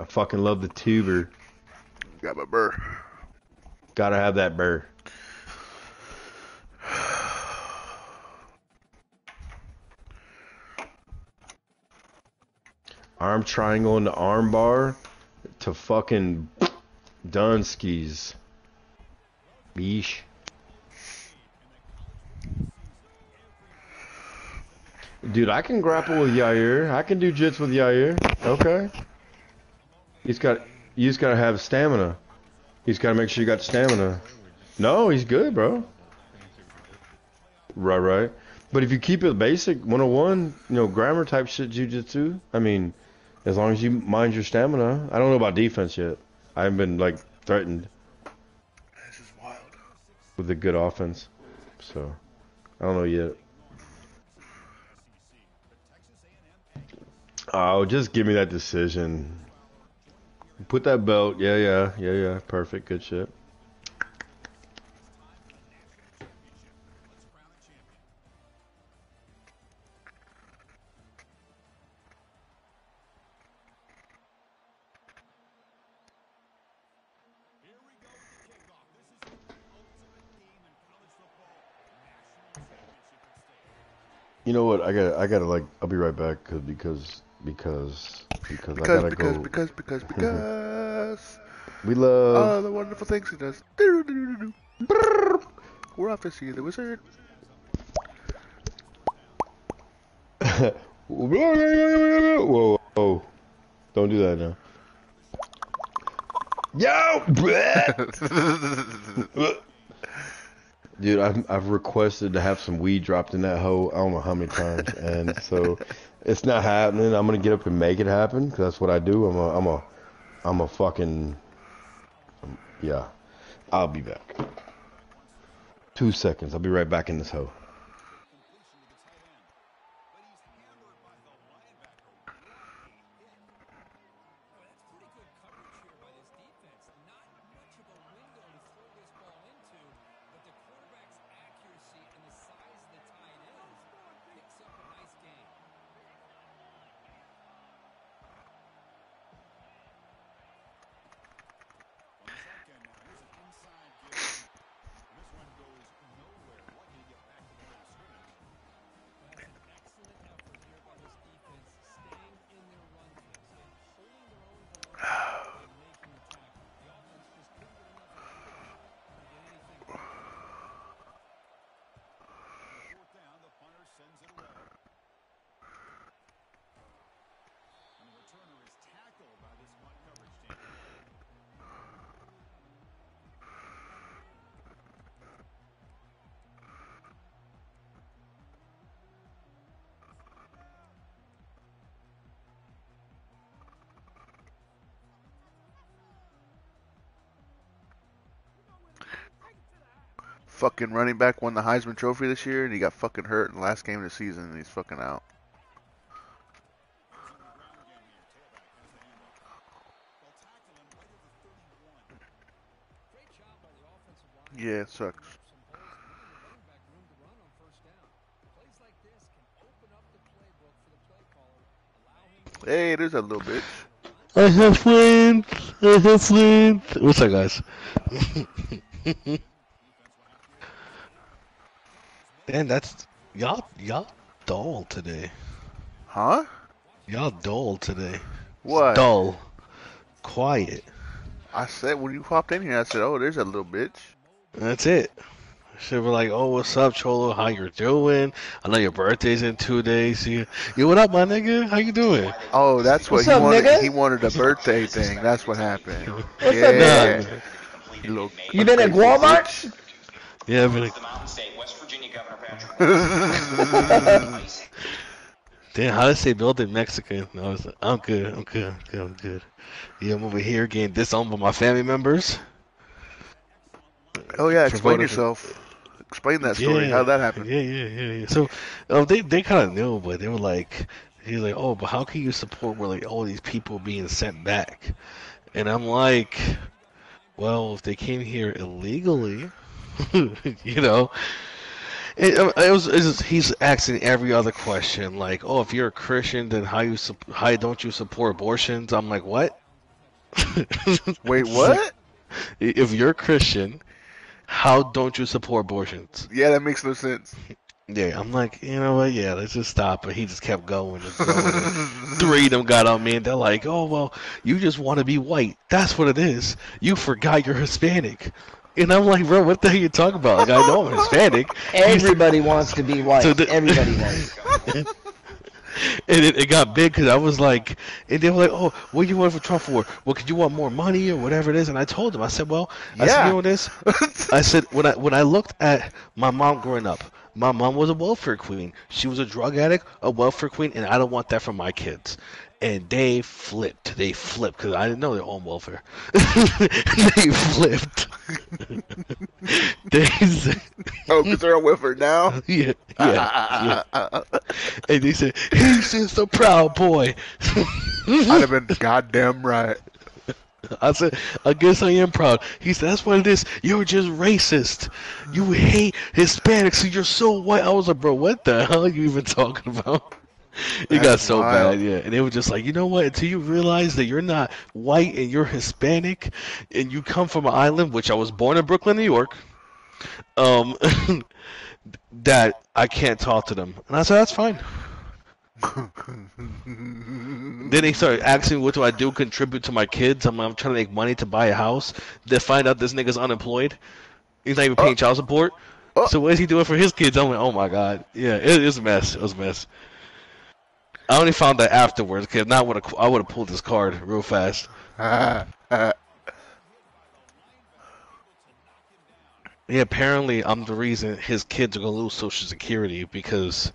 I fucking love the tuber. Got my burr. Gotta have that burr. Arm triangle into arm bar to fucking Dunskies. Beesh. Dude, I can grapple with Yair. I can do jits with Yair. Okay. You just gotta have stamina. You just gotta make sure you got stamina. No, he's good, bro. Right. But if you keep it basic, 101, grammar type shit jujitsu, I mean, as long as you mind your stamina. I don't know about defense yet. I haven't been, like, threatened. This is wild. With a good offense. So, I don't know yet. Oh, just give me that decision. Put that belt. Yeah. Perfect. Good shit. You know what? I gotta like. I'll be right back because I gotta go. Because. We love all the wonderful things he does. We're off to see the wizard. Whoa, don't do that now. Yo, dude, I've requested to have some weed dropped in that hole. I don't know how many times, and so it's not happening. I'm gonna get up and make it happen because that's what I do. I'm a fucking yeah. I'll be back. 2 seconds. I'll be right back in this hole. Fucking running back won the Heisman Trophy this year, and he got fucking hurt in the last game of the season, and he's fucking out. Yeah, it sucks. Hey, there's a little bitch. I have friends. I have friends. What's up, guys? Man, that's y'all dull today. Huh? Y'all dull today. What? Dull. Quiet. I said when you popped in here, I said, "Oh, there's a little bitch." That's it. Should be like, oh, what's up, Cholo? How you doing? I know your birthday's in 2 days. Yo, what up, my nigga? How you doing? Oh, that's what What's he up, wanted. nigga? He wanted a birthday thing. That's what happened. What's Yeah. up, nigga? You been at Walmart? Yeah, I've been like, damn, how does say build in Mexican? I'm good. Yeah, I'm over here getting disowned by my family members. Oh yeah, explain yourself. Explain that story. How did that happen? Yeah. So, they kind of knew, but they were like, he's like, oh, but how can you support where like all these people being sent back? And I'm like, well, if they came here illegally, you know. He's asking every other question, like, oh, if you're a Christian, then how don't you support abortions? I'm like, what? Wait, what? If you're Christian, how don't you support abortions? Yeah, that makes no sense. Yeah, I'm like, you know what? Yeah, let's just stop. But he just kept going and going. And three of them got on me, and they're like, "Oh well, you just want to be white. That's what it is. You forgot you're Hispanic." And I'm like, "Bro, what the hell are you talking about? Like, I know I'm Hispanic." Everybody wants to be white. So Everybody does. And it got big because I was like, and they were like, "Oh, what do you want for Trump for? Well, could you want more money or whatever it is?" And I told them, I said, "Well, I said, you know what it is?" I said, when I looked at my mom growing up, my mom was a welfare queen. She was a drug addict, a welfare queen, and I don't want that for my kids. And they flipped. They flipped because I didn't know they were on welfare. They flipped. They said, Oh, because they're on welfare now? yeah. And they said, he's just a proud boy. I'd have been goddamn right. I said, I guess I am proud. He said, that's what it is. You're just racist. You hate Hispanics, and you're so white. I was like, bro, what the hell are you even talking about? It got so wild. bad, yeah. And they were just like, you know what? Until you realize that you're not white and you're Hispanic, and you come from an island, which I was born in Brooklyn, New York, that I can't talk to them. And I said, that's fine. Then they started asking me, what do I do, contribute to my kids? I'm trying to make money to buy a house. They find out this nigga's unemployed. He's not even paying child support. So what is he doing for his kids? I'm like, oh my god. Yeah, it was a mess. It was a mess. I only found that afterwards, because not I would have pulled this card real fast. Yeah, apparently I'm the reason his kids are going to lose Social Security, because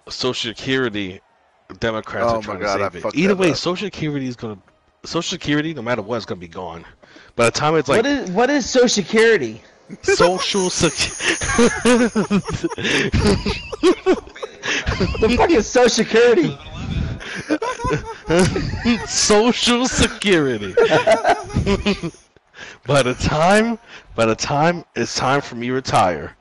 Social Security, Democrats are trying to save it. Either way, Social Security, no matter what, is going to be gone. By the time it's like... What is Social Security? Social Security... The fuck is Social Security? Social Security. By the time it's time for me to retire,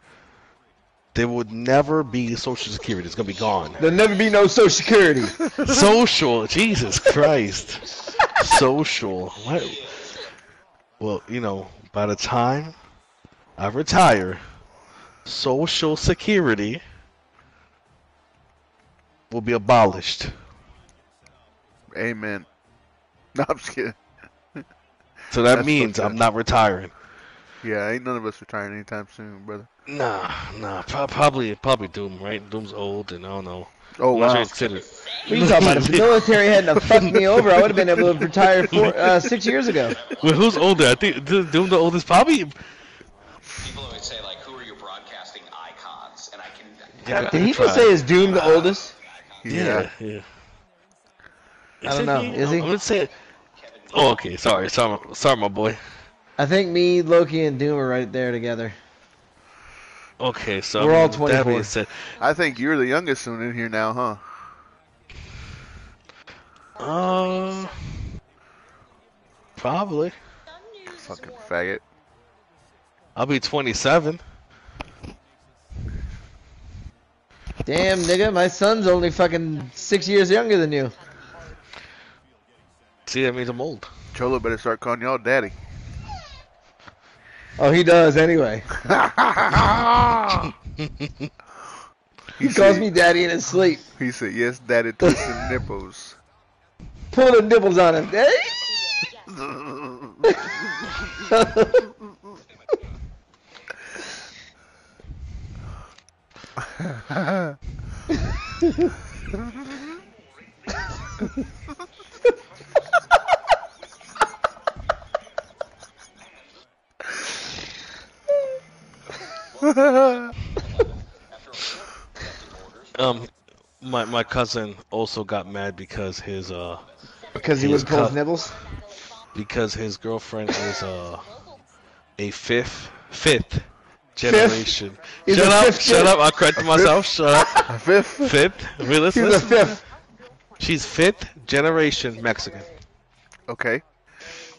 there would never be Social Security. It's gonna be gone. There'll never be no Social Security. Social, Jesus Christ. Social. What? Well, you know, by the time I retire, Social Security will be abolished. Amen. No, I'm just kidding. So that means I'm not retiring. Yeah, ain't none of us retiring anytime soon, brother. Nah. Probably Doom, right? Doom's old, and I don't know. Oh, wow. What are you talking about? If the military hadn't fucked me over, I would have been able to retire 6 years ago. Well, who's older? I think Doom the oldest, probably. People always say, like, who are your broadcasting icons? And I can... Yeah, Did he just say is Doom the oldest? Yeah. I don't know. Is he? I'm gonna say it. Oh, okay. Sorry, my boy. I think me, Loki, and Doom are right there together. Okay, so we're all that 24. being said, I think you're the youngest one in here now, huh? Probably. Fucking faggot. I'll be 27. Damn, nigga, my son's only fucking 6 years younger than you. See, that means I'm old. Cholo better start calling y'all daddy. Oh, he does anyway. He calls me daddy in his sleep. He said, yes, daddy, twisting nipples. Pull the nipples on him, daddy. My cousin also got mad because his because he would pull his nibbles. Because his girlfriend is a fifth generation. Shut up! I corrected myself. Shut up. Fifth. He's a fifth. She's fifth generation Mexican. Okay.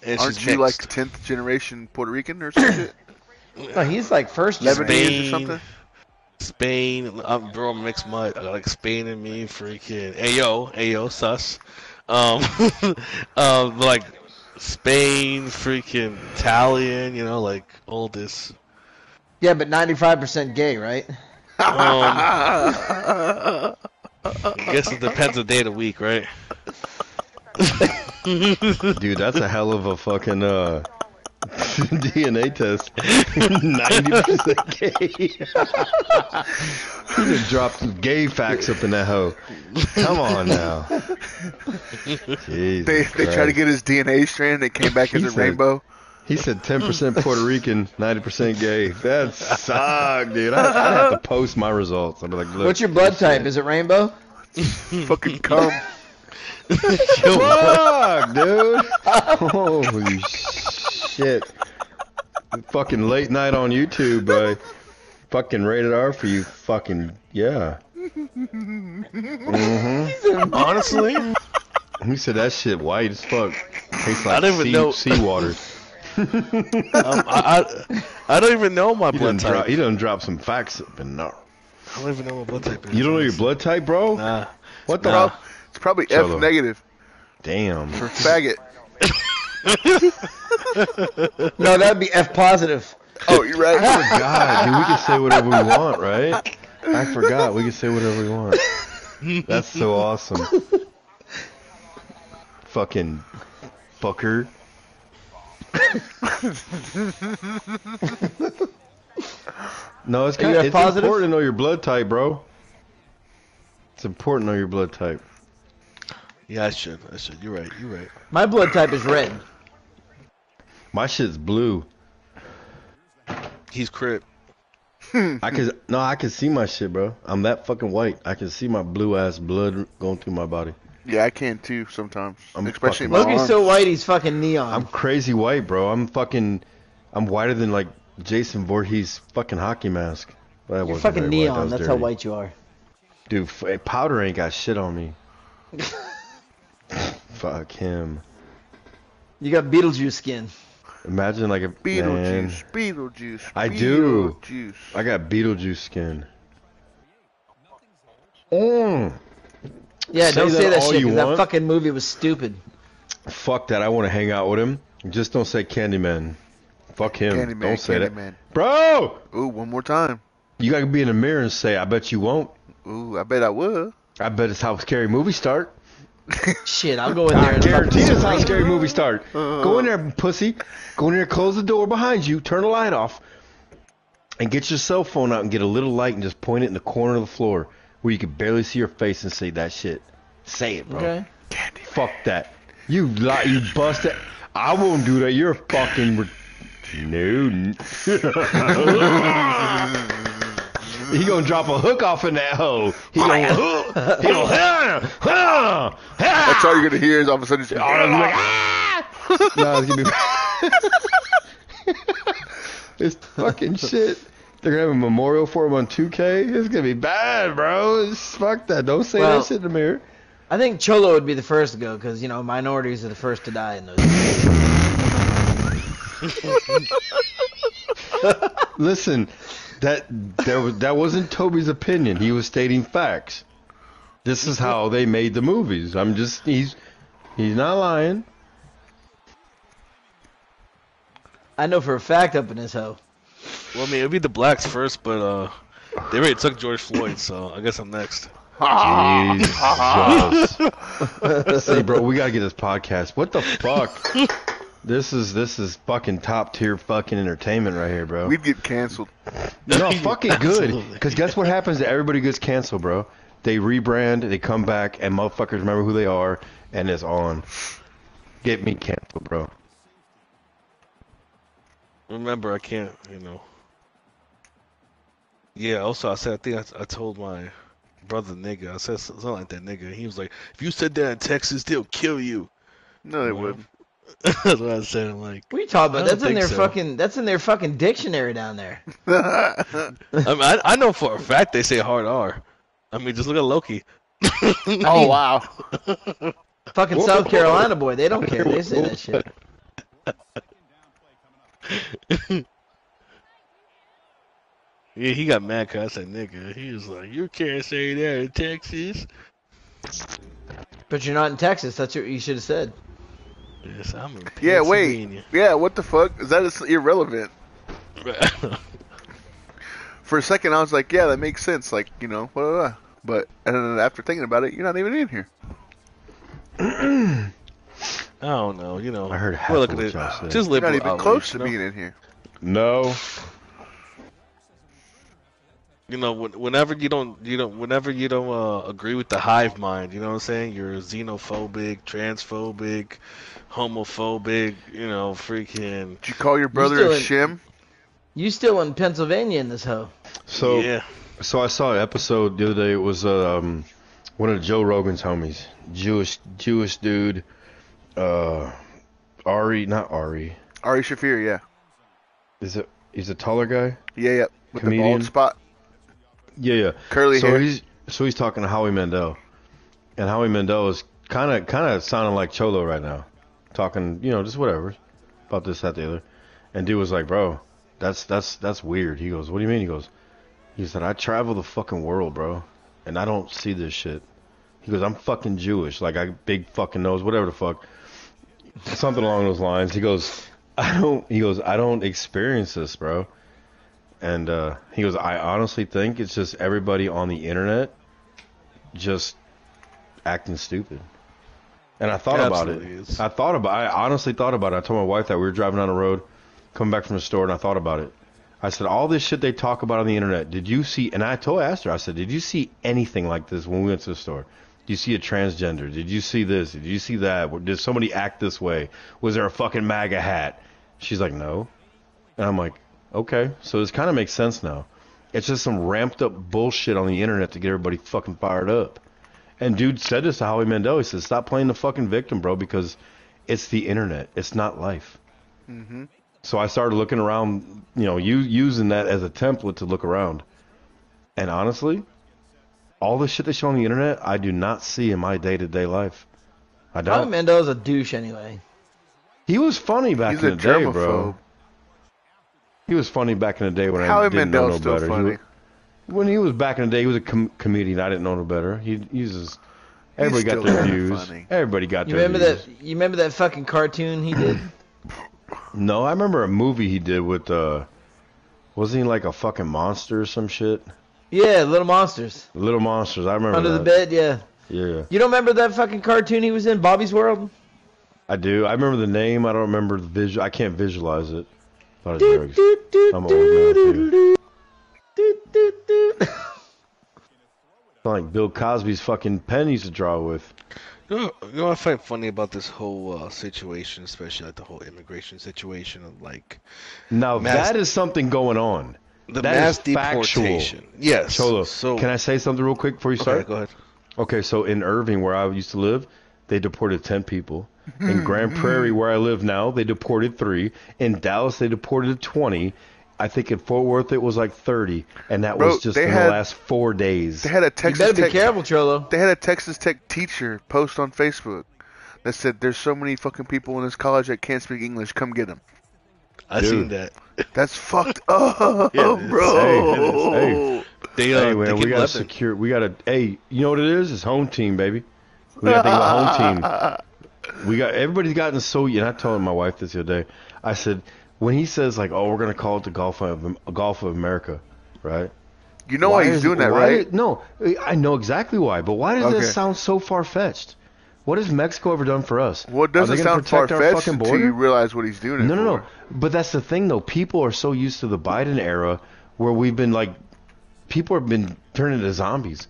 And aren't she's you like mixed. 10th generation Puerto Rican or something? No, he's like first Lebanese or something. Spain, bro, mixed mud. I got like Spain and me, freaking. Ayo, sus. Like Spain, freaking Italian, like all this. Yeah, but 95% gay, right? I guess it depends on the day of the week, right? Dude, that's a hell of a fucking DNA test. 90% gay. He just dropped some gay facts up in that hoe. Come on now. They tried to get his DNA strand. It came back as a rainbow. He said 10% Puerto Rican, 90% gay. That sucked, dude. I'd have to post my results. I'd be like, look. What's your blood type? Is it rainbow? Fucking cum. Fuck, dude. Holy shit. Fucking late night on YouTube, fucking rated R for you. Fucking, yeah. Mm-hmm. Honestly? He said that shit white as fuck. Tastes like I don't even know. seawater. I don't even know my blood type. He done dropped some facts up in there. I don't even know my blood type is. You don't know your blood type, bro? Nah. What the? It's probably Cholo. F negative. Damn. For faggot. No, that'd be F positive. Oh, you're right. I forgot, dude. We can say whatever we want, right? I forgot. We can say whatever we want. That's so awesome. Fucking fucker. No, it's kind of important to know your blood type, bro. It's important to know your blood type. Yeah, I should. You're right. My blood type is red. My shit's blue. He's crip. I can see my shit, bro. I'm that fucking white. I can see my blue ass blood going through my body. Yeah, I can too sometimes. Especially Loki's so white, he's fucking neon. I'm crazy white, bro. I'm whiter than like Jason Voorhees' fucking hockey mask. You're fucking neon. That's how white you are. Dude, powder ain't got shit on me. Fuck him. You got Beetlejuice skin. Imagine like a Beetlejuice. I do. I got Beetlejuice skin. Yeah, don't say that shit because that fucking movie was stupid. Fuck that. I want to hang out with him. Just don't say Candyman. Fuck him. Candyman, don't say Candyman. that. Bro! Ooh, one more time. You got to be in the mirror and say, I bet you won't. Ooh, I bet I would. I bet it's how scary movies start. Shit, I'll go in there. I guarantee it's how scary movies start. Go in there, pussy. Go in there, close the door behind you, turn the light off, and get your cell phone out and get a little light and just point it in the corner of the floor where you can barely see your face and say that shit. Say it, bro. Okay. Fuck that. You busted. I won't do that. You're a fucking... No. He gonna drop a hook off in that hole. He gonna That's all you're gonna hear is all of a sudden. No, it's gonna be. It's fucking shit. They're gonna have a memorial for him on 2K. It's gonna be bad, bro. Fuck that. Don't say that shit in the mirror. I think Cholo would be the first to go because minorities are the first to die in those. Listen. That wasn't Toby's opinion. He was stating facts. This is how they made the movies. He's not lying. I know for a fact up in his hoe. Well, I mean, it'd be the blacks first, but they already took George Floyd, so I guess I'm next. Jesus. See, bro, we gotta get this podcast. What the fuck? This is fucking top tier fucking entertainment right here, bro. We'd get canceled. No, fucking good. Because guess what happens to everybody who gets canceled, bro? They rebrand, they come back, and motherfuckers remember who they are, and it's on. Get me canceled, bro. Remember, I can't, Yeah, also, I told my brother nigga. I said something like that, nigga. He was like, if you said that in Texas, they'll kill you. No, they wouldn't. That's what I said. I'm like, what are you talking about? That's in their fucking dictionary down there. I know for a fact they say hard R. I mean, just look at Loki. Oh wow. Fucking South Carolina boy, they don't care. They say that shit. Yeah, he got mad because I said nigga. He was like, you can't say that in Texas. But you're not in Texas. That's what you should have said. Yes, I'm in Yeah, wait. Pennsylvania. Yeah, what the fuck? That is irrelevant. For a second, I was like, yeah, that makes sense. Like, you know, blah, blah, blah. But and then after thinking about it, you're not even in here. I don't know. You know, I heard half we're of looking what y'all at said. just You're not liberal even outrage, close to you know? being in here. No. You know, whenever you don't agree with the hive mind, you know what I'm saying? You're xenophobic, transphobic, homophobic. You know, freaking. Did you call your brother a still shim? You still in Pennsylvania in this hoe? So Yeah. so I saw an episode the other day. It was one of Joe Rogan's homies, Jewish dude, Ari, not Ari. Ari Shafir, yeah. He's a taller guy? Yeah. With Comedian? the bald spot. Yeah. Curly so hair. he's talking to Howie Mandel, and Howie Mandel is kind of sounding like Cholo right now, talking, you know, just whatever about this, that, the other. And dude was like, bro, that's weird. He goes, what do you mean? He said, I travel the fucking world, bro, and I don't see this shit. He goes, I'm fucking Jewish, like I big fucking nose, whatever the fuck, something along those lines. He goes, I don't experience this, bro. And he goes, I honestly think it's just everybody on the internet just acting stupid. And I thought about it. Is. I honestly thought about it. I told my wife that we were driving down the road, coming back from the store, and I thought about it. I said, all this shit they talk about on the internet, did you see, and I asked her, I said, did you see anything like this when we went to the store? Did you see a transgender? Did you see this? Did you see that? Did somebody act this way? Was there a fucking MAGA hat? She's like, no. And I'm like, okay, so this kind of makes sense now. It's just some ramped up bullshit on the internet to get everybody fucking fired up. And dude said this to Howie Mandel. He said, stop playing the fucking victim, bro, because it's the internet. It's not life. Mm-hmm. So I started looking around, you know, using that as a template to look around. And honestly, all the shit they show on the internet, I do not see in my day-to-day life. I Howie don't. Mandel's a douche anyway. He was funny back He's in a the day, bro. germaphobe. He was funny back in the day when Howie I didn't know no Mandel's still better. funny. When he was back in the day, he was a comedian. I didn't know no better. He uses. Everybody got still their very views. funny. Everybody got You their remember views. that? You remember that fucking cartoon he did? No, I remember a movie he did with. Wasn't he like a fucking monster or some shit? Yeah, Little Monsters. Little Monsters. I remember Under that. the bed, yeah. Yeah, You don't remember that fucking cartoon he was in, Bobby's World? I do. I remember the name. I don't remember the visual. I can't visualize it. A lot of Doot, drugs. doot, doot, I'm old now, doot, too. doot, doot, doot, doot. Like Bill Cosby's fucking pen he used to draw with. You know what I find funny about this whole situation, especially like the whole immigration situation of like Now Mass- that is something going on. the That mass is factual. deportation. Yes. Cholo, So can I say something real quick before you okay, start? go ahead. Okay, so in Irving, where I used to live, they deported 10 people. In Grand Prairie, where I live now, they deported 3. In Dallas, they deported 20. I think in Fort Worth, it was like 30. And that Bro, was just they in had- the last 4 days. They had a You Texas better be Tech. careful, Cholo. They had a Texas Tech teacher post on Facebook that said, "There's so many fucking people in this college that can't speak English. Come get them." I Dude. seen that. That's fucked up, Yeah, it is. bro. Hey. They Hey, they man, we keep got to Lebanon. secure. We got to. Hey, you know what it is? It's home team, baby. We got to think about home team. We got everybody's gotten so. And I told my wife this the other day. I said when he says like, "Oh, we're gonna call it the Gulf of America," right? You know why he's doing that, right? No, I know exactly why. But why does that Okay. sound so far fetched? What has Mexico ever done for us? Well, it Are doesn't they gonna sound far protect our fetched fucking until you border? realize what he's doing it No, no, no. for. But that's the thing, though. People are so used to the Biden era where we've been like, people have been turning into zombies.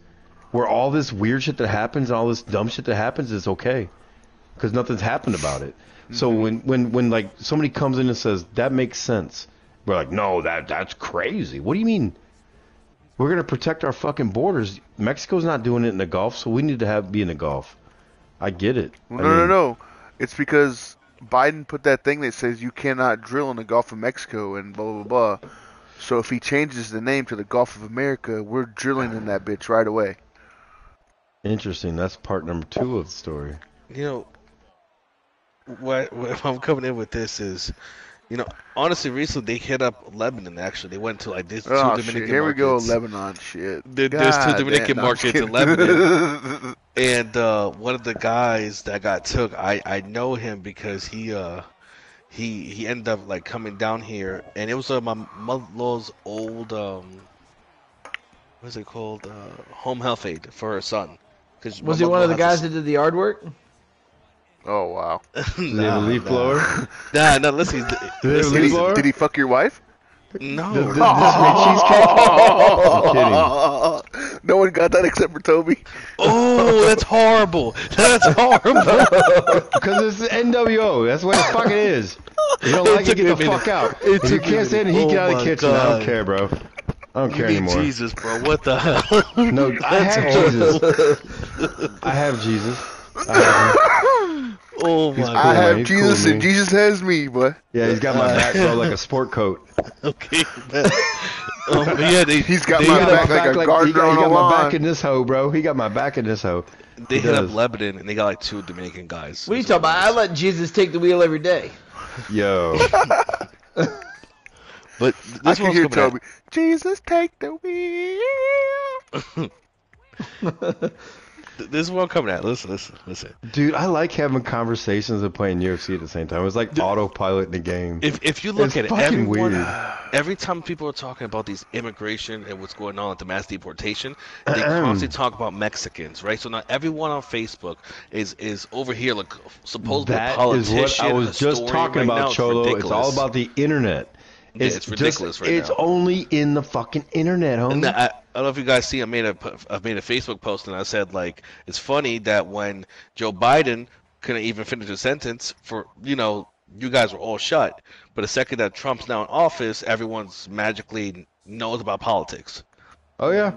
Where all this weird shit that happens, all this dumb shit that happens is okay. Because nothing's happened about it. So when like somebody comes in and says, that makes sense. We're like, no, that's crazy. What do you mean? We're going to protect our fucking borders. Mexico's not doing it in the Gulf, so we need to be in the Gulf. I get it. Well, no. It's because Biden put that thing that says you cannot drill in the Gulf of Mexico and blah, blah, blah. So if he changes the name to the Gulf of America, we're drilling in that bitch right away. Interesting. That's part number 2 of the story. You know, what I'm coming in with this is, you know, honestly, recently they hit up Lebanon. Actually, they went to like these 2 Oh, Dominican shit. Here we go, markets. Lebanon shit. There's 2 God Dominican damn, no, I'm just markets in kidding. Lebanon. And one of the guys that got took, I know him because he ended up like coming down here, and it was my mother-in-law's old what's it called, home health aide for her son. Cause Was he one of the guys that did the yard work? Oh wow. Did they have a leaf blower? Nah, listen. Did he fuck your wife? No. Does this make cheesecake? I'm kidding. No one got that except for Toby. Oh, that's horrible. That's horrible. Because it's the NWO. That's what the fuck it is. You don't like it, get the fuck out. If you can't stand it, he get out of the kitchen. I don't care, bro. I don't care anymore. Jesus, bro. What the hell? No, I have Jesus. I have Jesus. I have him. Oh my cool, god. I have He's Jesus cool, and Jesus has me, boy. Yeah, he's got my back, bro, like a sport coat. Okay. But yeah, He's got they my hit back up, like a gardener he on got a my lawn. back in this hoe, bro. He got my back in this hoe. They He hit up does. Lebanon and they got like 2 Dominican guys. What are you talking about? I let Jesus take the wheel every day. Yo. But I this can one's hear coming Toby. Jesus, take the wheel. This is what I'm coming at. Listen. Dude, I like having conversations and playing UFC at the same time. It's like autopilot in the game. If you look It's at it, fucking weird. every time people are talking about these immigration and what's going on with the mass deportation, they constantly talk about Mexicans, right? So now everyone on Facebook is over here like supposedly That is politician. what I was just talking right about, now. Cholo. It's ridiculous. all about the internet. Yeah, it's ridiculous right It's now. only in the fucking internet, homie. And I don't know if you guys see. I made a Facebook post and I said like it's funny that when Joe Biden couldn't even finish a sentence for you guys were all shut, but the second that Trump's now in office, everyone's magically knows about politics. Oh, yeah.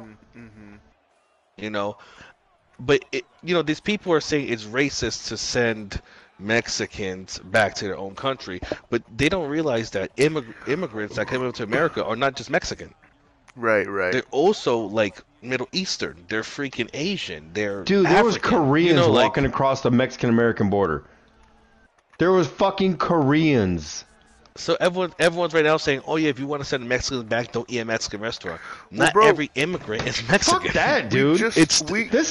But these people are saying it's racist to send Mexicans back to their own country, but they don't realize that immigrants that come into America are not just Mexican. Right. They're also like Middle Eastern. They're freaking Asian. They're Dude, there was African. Koreans walking across the Mexican-American border. There was fucking Koreans. So everyone's right now saying, "Oh yeah, if you want to send Mexicans back, don't eat a Mexican restaurant." Not bro, every immigrant is Mexican. Fuck that, dude. This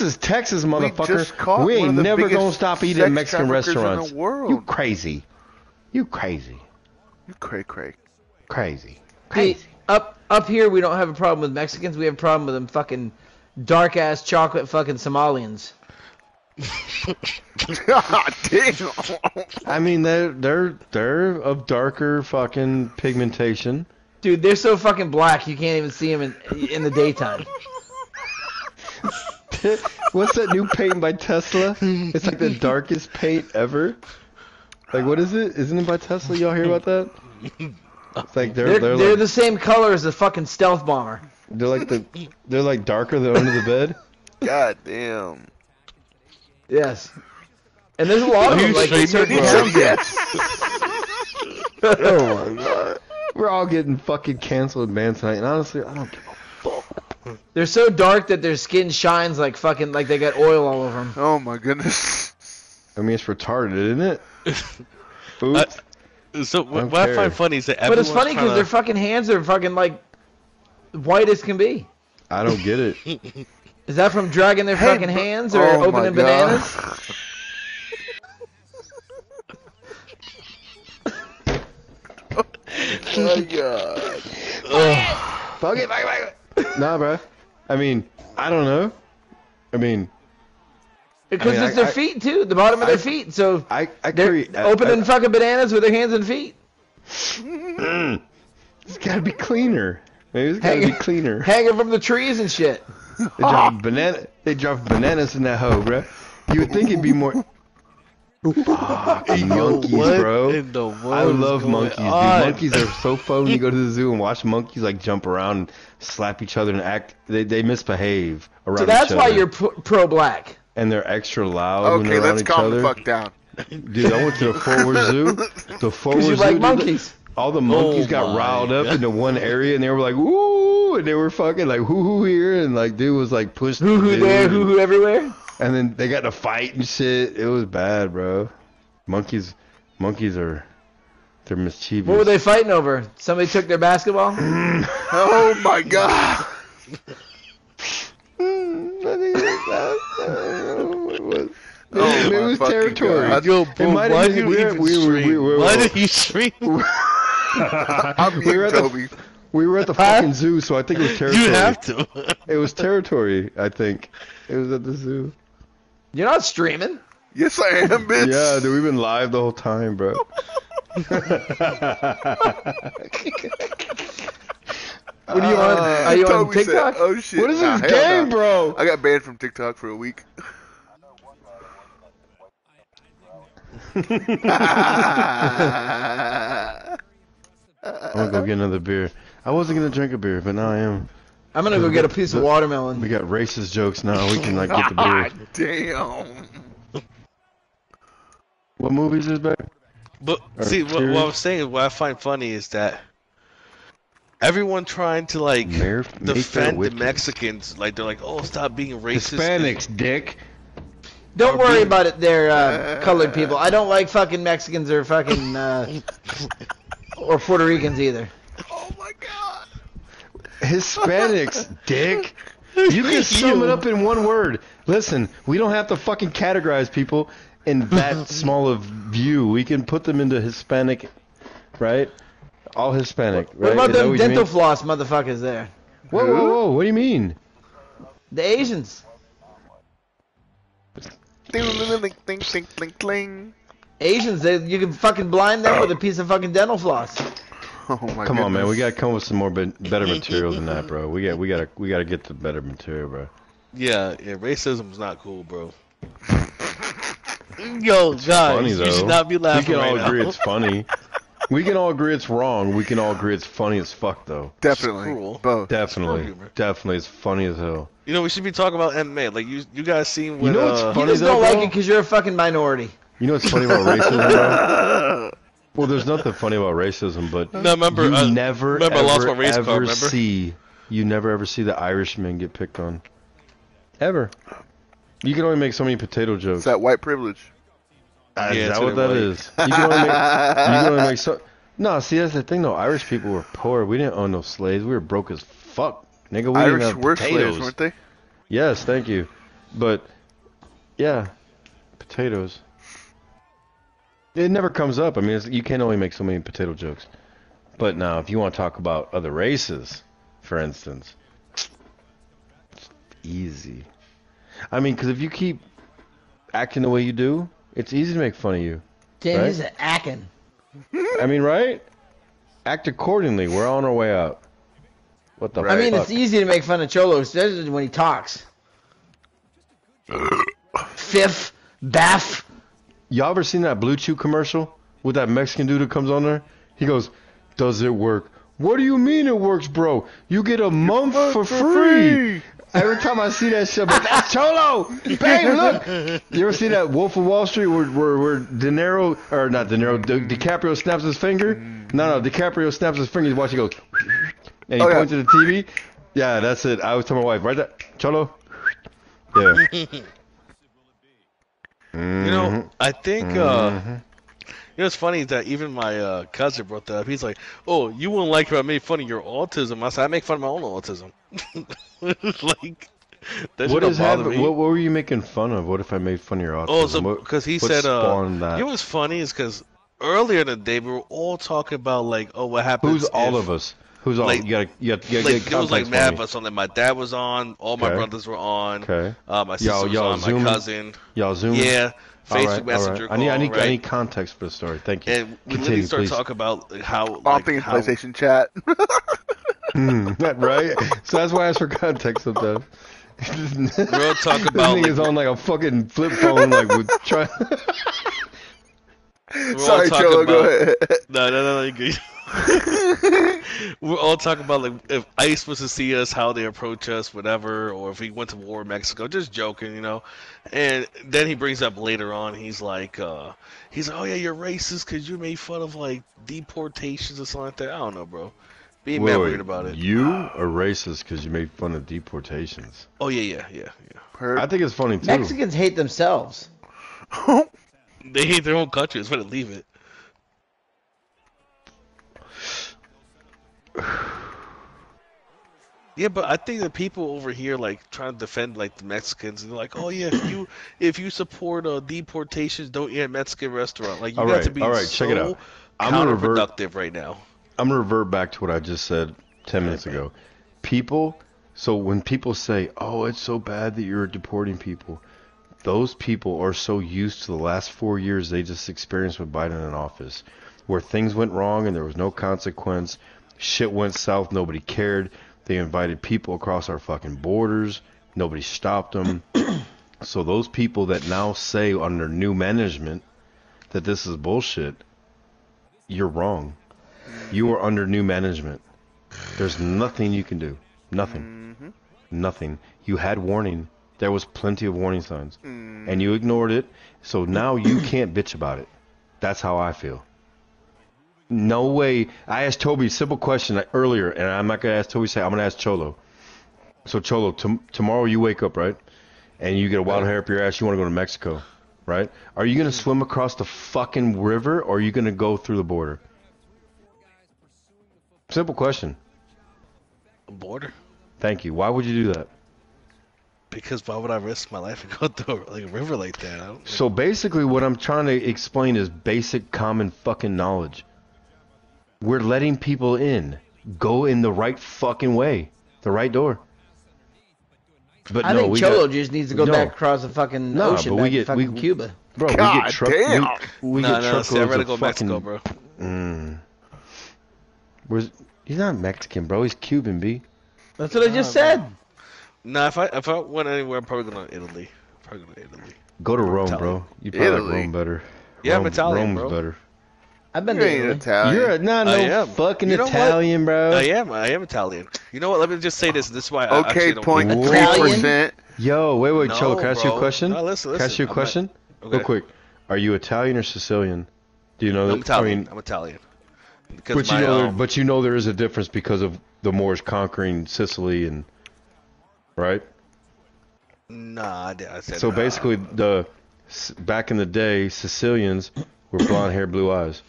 is Texas, just motherfucker. caught We one of ain't the never biggest gonna stop eating sex at Mexican traffickers in the restaurants. world. You crazy. You crazy. You cray. Crazy. Hey, up here we don't have a problem with Mexicans. We have a problem with them fucking dark ass chocolate fucking Somalians. God damn. I mean, they're of darker fucking pigmentation. Dude, they're so fucking black you can't even see them in the daytime. What's that new paint by Tesla? It's like the darkest paint ever. Like, what is it? Isn't it by Tesla? Y'all hear about that? It's like they're like, the same color as a fucking stealth bomber. they're like darker than under the bed. God damn. Yes. And there's a lot of them, like in certain towns. Oh my god. We're all getting fucking canceled, man, tonight. And honestly, I don't give a fuck. They're so dark that their skin shines like fucking like they got oil all over them. Oh my goodness. I mean, it's retarded, isn't it? Oops. So what I find funny is that But it's funny because their fucking hands are fucking like white as can be. I don't get it. Is that from dragging their fucking hands or oh my opening God. bananas? Oh my god. Fuck it. Nah, bro. I mean, I don't know. I mean, Because it's their feet too, the bottom of their feet. So I they're opening fucking bananas with their hands and feet. It's gotta be cleaner. Maybe it's gotta be cleaner. Hanging from the trees and shit. They drop bananas in that hoe, bro. You would think it'd be more. Monkeys, bro. I love monkeys, dude. Monkeys are so fun when you go to the zoo and watch monkeys like jump around and slap each other and act. They misbehave around So that's each why other. you're when And they're extra loud when Okay, they're around let's each calm other. the fuck down. Dude, I went to the Forward Zoo. The Forward you Zoo. like dude, monkeys. All the monkeys Oh got my riled up into one area, and they were like, "Woo!" and they were fucking like, "Hoo hoo here," and like, dude was like pushed. Hoo hoo dude, there, hoo hoo everywhere. And then they got to fight and shit. It was bad, bro. Monkeys are they're mischievous. What were they fighting over? Somebody took their basketball? Oh my god. it my was fucking territory. God. Yo, It bro, might why have did been- you we- even we- we- stream? we- Why we- did you stream? I'm We were being at the- Toby. We were at the fucking zoo, so I think it was territory. You have to. It was territory, I think. It was at the zoo. You're not streaming. Yes, I am, bitch. Yeah, dude, we've been live the whole time, bro. What are you on? Are you on Toby said, TikTok? oh shit. What is Nah, this hell game, no. bro? I got banned from TikTok for a week. I'm gonna go get another beer. I wasn't gonna drink a beer, but now I am. I'm gonna go get a piece of We watermelon. got racist jokes now. We can like get the beer. Damn. What movie is this, babe? But Or see, what series? I'm saying, what I find funny is that everyone trying to like Mayfair defend the Witches. Mexicans, like they're like, oh, stop being racist. Hispanics, dick. Don't worry about it, they're colored people. I don't like fucking Mexicans or fucking or Puerto Ricans either. Oh my god. Hispanics, dick. You can sum it up in one word. Listen, we don't have to fucking categorize people in that small of view. We can put them into Hispanic, right? All Hispanic, right? What about Is that them what you dental mean? floss motherfuckers there? Whoa, whoa, whoa! What do you mean? The Asians. Ding, ding, ding, ding, ding, ding, ding. Asians, you can fucking blind them with a piece of fucking dental floss. Oh my Come on, man. We goodness. gotta come with some more better material than that, bro. We gotta get the better material, bro. Yeah, racism's not cool, bro. Yo, guys, Funny you though. should not be laughing We can all right agree now. it's funny. We can all agree it's wrong. We can all agree it's funny as fuck, though. Definitely. Cruel. Both. Definitely, humor. definitely, it's funny as hell. You know, we should be talking about MMA. Like you guys seen when You know what's You funny just though, don't like bro? it because you're a fucking minority. You know what's funny about racism, bro? Well, there's nothing funny about racism, but No, remember, you never remember I ever, lost my race ever card, remember? you never ever see the Irishman get picked on. Ever. You can only make so many potato jokes. It's that white privilege. Yeah, Is it's that what that really is? You can only make so. No, see that's the thing though. Irish people were poor. We didn't own no slaves. We were broke as fuck, nigga. We Irish didn't have were potatoes. slaves, weren't they? Yes, thank you. But yeah, potatoes. It never comes up. I mean, you can only make so many potato jokes. But now, if you want to talk about other races, for instance, it's easy. I mean, because if you keep acting the way you do, it's easy to make fun of you. Damn, Right? he's an acting. I mean, right? Act accordingly. We're on our way out. What the Right. I mean, fuck? it's easy to make fun of Cholo, especially when he talks. Fifth, baff. Y'all ever seen that Blue Chew commercial with that Mexican dude who comes on there? He goes, "Does it work?" What do you mean it works, bro? You get a month for free. Every time I see that shit, I'm like, that's Cholo! Babe, look! You ever see that Wolf of Wall Street where De Niro, or not De Niro, DiCaprio snaps his finger? No, DiCaprio snaps his finger, he's watching, he goes, and he Oh, yeah. points at the TV. Yeah, that's it. I always tell my wife, right there, Cholo? Yeah. You know, I think, you know, what's funny is that even my cousin brought that up. He's like, oh, you wouldn't like if I made fun of your autism. I said, I make fun of my own autism. Like, that What shit is don't bother happening? me. What were you making fun of? What if I made fun of your autism? Oh, so What- because he what said, spawned that? you know what's funny is because earlier in the day we were all talking about like, oh, what happens? Who's all if, of us? Who's all? like- You gotta Like get there was like context mad for me. of us on. Like my dad was on, all my Okay. brothers were on, Okay. my sister was y'all on, my Zooming? cousin, Y'all zoom. yeah, All Facebook right, Messenger all right. I need call, right? I need context for the story. Thank you. And we Continue, literally started please. talking about like, how, I'm like, thinking how PlayStation chat. Right? So that's why I ask for context sometimes. we're all talking This about thing like, is on like a fucking flip phone, like with try. we're all Sorry, talking Cholo, go about, ahead. no, you're good. We're all talking about like if ICE was to see us, how they approach us, whatever, or if we went to war in Mexico, just joking, you know. And then he brings up later on, he's like, oh yeah, you're racist because you made fun of like deportations or something like that. I don't know, bro. Being mad weird about it. You are racist because you made fun of deportations. Oh yeah. Heard. I think it's funny too. Mexicans hate themselves. They hate their own country. That's why they leave it. Yeah, but I think the people over here like trying to defend like the Mexicans, and they're like, "Oh yeah, if you support deportations, don't eat at Mexican restaurant." Like you guys are all being right, check it out. so I'm gonna revert. counterproductive right now. I'm gonna revert back to what I just said 10 minutes ago. People. So when people say, "Oh, it's so bad that you're deporting people," those people are so used to the last 4 years they just experienced with Biden in office, where things went wrong and there was no consequence. Shit went south. Nobody cared. They invited people across our fucking borders. Nobody stopped them. So those people that now say under new management that this is bullshit, you're wrong. You are under new management. There's nothing you can do. Nothing. Nothing. You had warning. There was plenty of warning signs. And you ignored it. So now you can't bitch about it. That's how I feel. No way. I asked Toby a simple question earlier, and I'm not going to ask Toby, I'm going to ask Cholo. So, Cholo, tomorrow you wake up, right? And you get a wild hair up your ass, you want to go to Mexico, right? Are you going to swim across the fucking river, or are you going to go through the border? Simple question. Border? Thank you. Why would you do that? Because why would I risk my life and go through like a river like that? So basically what I'm trying to explain is basic common fucking knowledge. We're letting people in. Go in the right fucking way. The right door. But I no, think Cholo just needs to go back across the fucking ocean but back to fucking Cuba. Bro, God we get truck damn. we get truckloads see, I'd rather of go fucking Mexico, bro. He's not Mexican, bro. He's Cuban, B. That's what I just said. Nah, if I went anywhere, I'm probably going to Italy. Probably going to Italy. Go to Rome, Italian. bro. You probably like Italy. Rome better. Yeah, I'm Rome, Italian, Rome's bro. better. I've been You to ain't Italy. Italian. You're not I no am. fucking You know what? Italian, bro. I am Italian. You know what? Let me just say this. This is why I Okay, actually don't point eat- 3%. Yo, wait, No, Cholo, can I ask you a bro. question? No, listen. Can I ask you a I'm question? not- Real okay. quick. Are you Italian or Sicilian? Do you know that? I'm Italian. I mean, I'm Italian. Because but my, you know there is a difference because of the Moors conquering Sicily and right? Nah, I said So nah. basically, back in the day, Sicilians were blonde hair, blue eyes.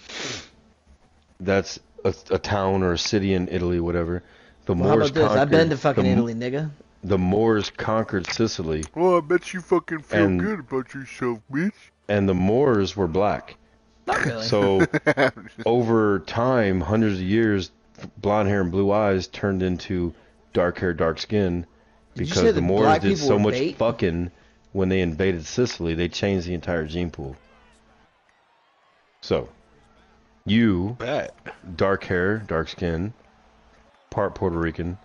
That's a town or a city in Italy, whatever. The Well, how Moors about this? I've been to fucking the- Italy, nigga. The Moors conquered Sicily, Well, I bet you fucking feel And- good about yourself, bitch. and the Moors were black. Not really. So over time, hundreds of years, blonde hair and blue eyes turned into dark hair, dark skin Did you say because that the Moors black did people so were much bait? fucking when they invaded Sicily. They changed the entire gene pool. So, you, Bet. dark hair, dark skin, part Puerto Rican,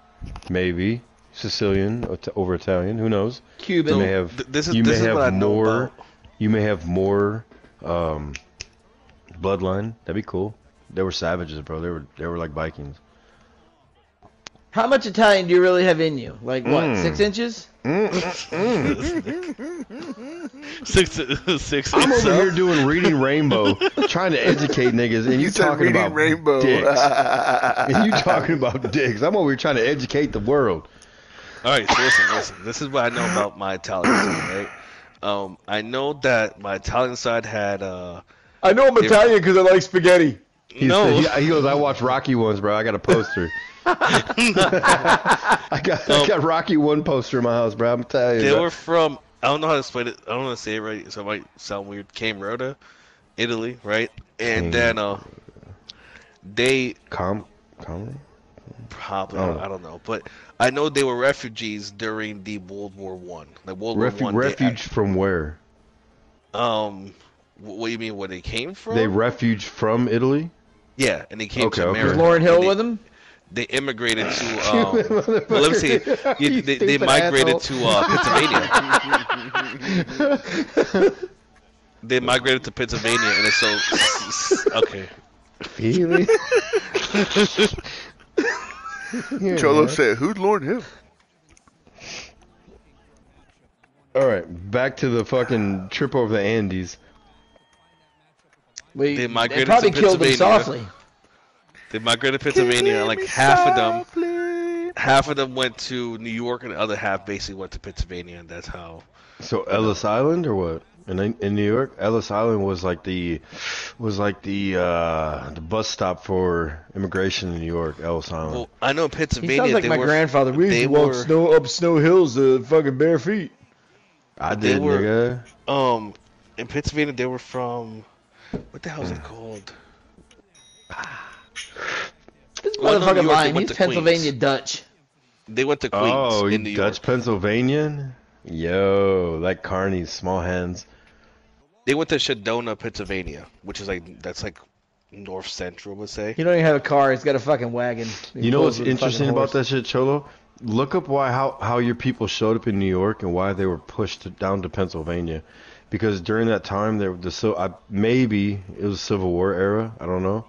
maybe Sicilian over Italian. Who knows? Cuban. You may have. This is you may what I have know more. about. You may have more bloodline. That'd be cool. They were savages, bro. They were like Vikings. How much Italian do you really have in you? Like what? 6 inches? 6 I'm over here doing Reading Rainbow, trying to educate niggas, and you said talking Reading about Rainbow. dicks. And you talking about dicks. I'm over here trying to educate the world. All right, so listen. This is what I know about my Italian side, right? I know that my Italian side had I know I'm Italian because I like spaghetti. He goes, I watched Rocky once, bro. I got a poster. I got Rocky 1 poster in my house, bro. I'm telling you. They bro. were from, I don't know how to explain it. I don't know how to say it right, so it might sound weird. Camerota, Italy, right? And then they Probably? probably, Oh. I don't know, but I know they were refugees during the World War One. Like World War One. Refuge from where? What do you mean? Where they came from? They refuged from Italy? Yeah, and they came Okay, to okay. America. Was Lauren Hill And with him? They immigrated to. Well, let me see. You They stupid migrated asshole. to Pennsylvania. They migrated to Pennsylvania, and it's so okay. Really? Cholo said, "Who's Lauren Hill?" All right, back to the fucking trip over the Andes. They migrated probably to killed him Pennsylvania. softly. They migrated to Pennsylvania, and like half of them, half of them went to New York, and the other half basically went to Pennsylvania, and that's how. So Ellis Island or what? In New York, Ellis Island was like the bus stop for immigration in New York. Ellis Island. Well, I know in He Pennsylvania. sounds like they my were, grandfather. We they used to walk were- up snow hills fucking bare feet. I they did, were- nigga. In Pennsylvania, they were from. What the hell is it called? This Well, I know New motherfucking York, lying. they went He's to Queens. Pennsylvania Dutch. They went to Queens Oh, in New Dutch York. Pennsylvanian? Yo, like Carney's small hands. They went to Shadona, Pennsylvania, which is that's like north central, let's say. He don't even have a car. He's got a fucking wagon. He You know pulls what's with a interesting fucking about horse. that shit, Cholo? Look up how your people showed up in New York and why they were pushed down to Pennsylvania. Because during that time, maybe it was Civil War era. I don't know.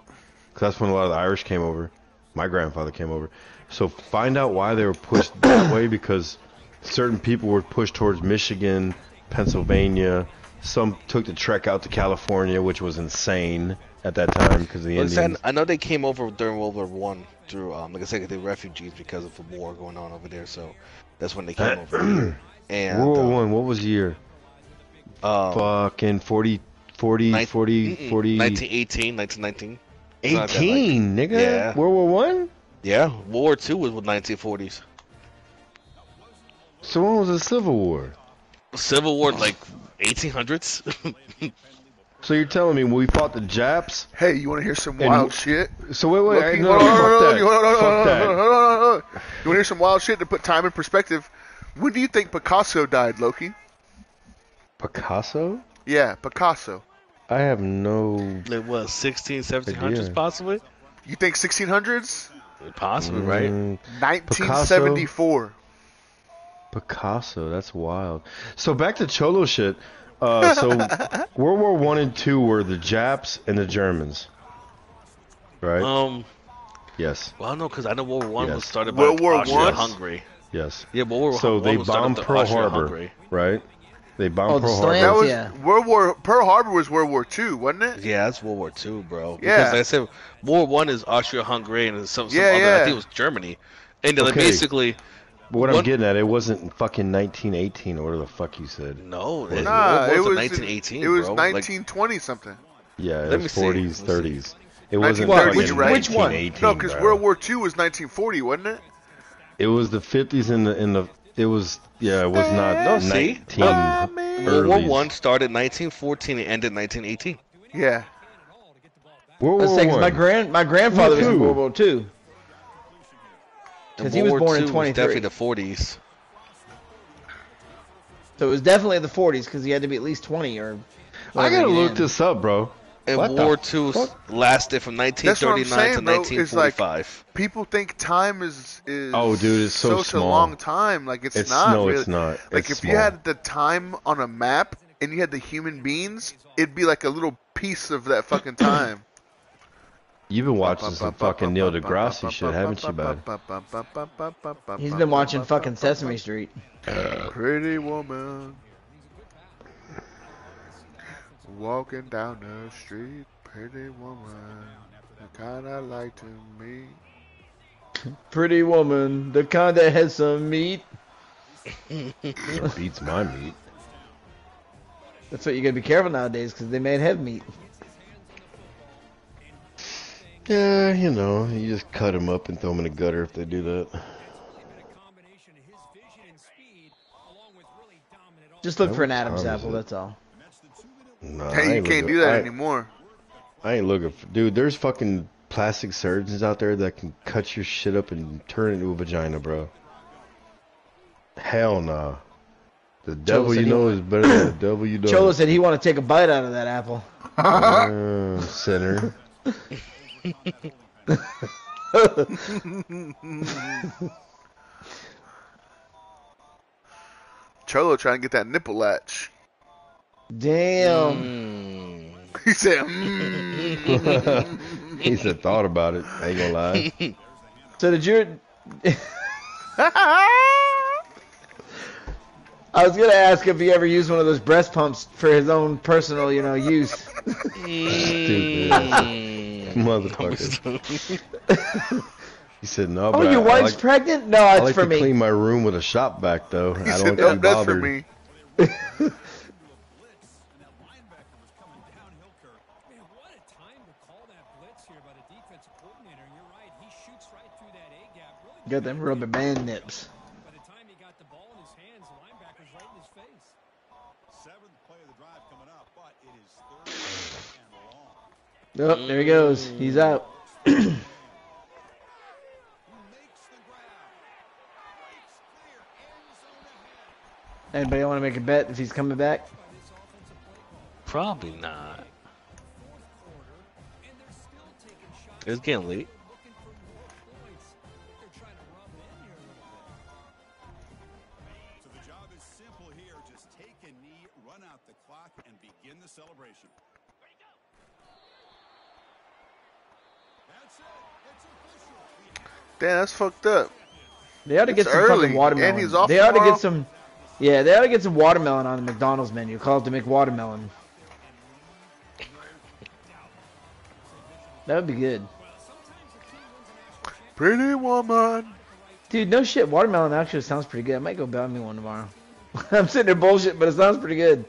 Because that's when a lot of the Irish came over. My grandfather came over. So find out why they were pushed that way, because certain people were pushed towards Michigan, Pennsylvania. Some took the trek out to California, which was insane at that time because the Indians. I know they came over during World War One through, like I said, they were refugees because of the war going on over there. So that's when they came over here. And World War One, what was the year? Fucking 40, 1918, 1919. 18, nigga. Yeah. World War One. Yeah, World War Two was with 1940s. So when was the Civil War? Civil War like 1800s. So you're telling me when we fought the Japs? Hey, you want to hear some And- wild shit? So wait, Loki, no, hold on, fuck hold on, that. hold on, hold on, Fuck hold on, that. hold on, hold on, hold on. You want to hear some wild shit to put time in perspective? When do you think Picasso died, Loki? Picasso? Yeah, Picasso. I have no. Like what, 1600s, 1700s Idea. possibly? You think 1600s? Possibly, right? 1974. Picasso, that's wild. So back to Cholo shit. So World War One and Two were the Japs and the Germans, right? Yes, Well, no, because I know World War One was Yes. started by World War Austria-Hungary. yes. Yeah, but World War So One they was started bombed with Pearl Harbor, Austria-Hungary. right? They bombed Oh, the Pearl slams? That Harbor. was Yeah. Pearl Harbor was World War II, wasn't it? Yeah, that's World War Two, bro. Yeah. Because like I said, World War One is Austria-Hungary and some Yeah, other. I yeah. think it was Germany. And then like, Okay. basically, But what I'm One- getting at, it wasn't fucking 1918 or whatever the fuck you said. no, Nah, Nah, World it War was 1918. It was bro. 1920 something. Yeah, Let it me was see. 40s, Let's 30s. It wasn't 1930s, fucking right? Which one? 1918, No, because bro. World War II was 1940, wasn't it? It was the 50s and the. It was it was not No, see? 19. World War earlies. One started 1914 and ended 1918. Yeah. World Let's War say, 'cause One. my grandfather was in Who? World War II. And 'Cause he was World War born in II 23. definitely the 40s. So it was definitely the 40s because he had to be at least 20 or. I gotta whatever he look had. this up, bro. And What World the War II fuck? lasted from That's what I'm 1939 saying, to bro. It's like 1945. people think time is Oh, dude, it's so such small. a long time. Like it's not. No, really. it's not. Like It's if you small. had the time on a map and you had the human beings, it'd be like a little piece of that fucking time. You've been watching some fucking Neil deGrasse shit, haven't you, bud? He's been watching fucking Sesame Street. Pretty woman walking down the street. Pretty woman, the kind I like to meet. Pretty woman, the kind that has some meat. It beats my meat. That's what you gotta be careful nowadays because they may have meat. Yeah, you know, you just cut them up and throw them in the gutter if they do that. Just look for an Adam's time is apple, it? that's all. No, I Hey, you ain't can't looking- do that I- anymore. I ain't looking for, dude. There's fucking plastic surgeons out there that can cut your shit up and turn it into a vagina, bro. Hell nah. The devil said you he- know is better than the devil you don't. Cholo said he want to take a bite out of that apple. Sinner. Cholo trying to get that nipple latch. Damn. He said, He said thought about it. I ain't gonna lie. So did you? I was gonna ask if he ever used one of those breast pumps for his own personal, use. Stupid. Motherfucker. He said no, Oh, but your I wife's like pregnant? No, I it's like for to me. clean my room with a shop vac though. He I said, don't like to nope, be that's for bothered. me. Got them rubber band nips. By the time he got the ball in his hands, the linebacker's right in his face. 7th play of the drive coming up, but it is 3rd and long. Oh, there he goes. He's out. Who makes the grab? Breaks clear. End zone ahead. Anybody want to make a bet if he's coming back? Probably not. It's getting late. So the job is simple here. Just take a knee, run out the clock, and begin the celebration. That's it. It's official. Damn, that's fucked up. They ought to get It's some early, fucking watermelon. and he's off They ought to tomorrow? get some. Yeah, they ought to get some watermelon on the McDonald's menu. Call it the McWatermelon. That would be good. Pretty woman. Dude, no shit. Watermelon actually sounds pretty good. I might go buy me one tomorrow. I'm sitting there bullshit, but it sounds pretty good.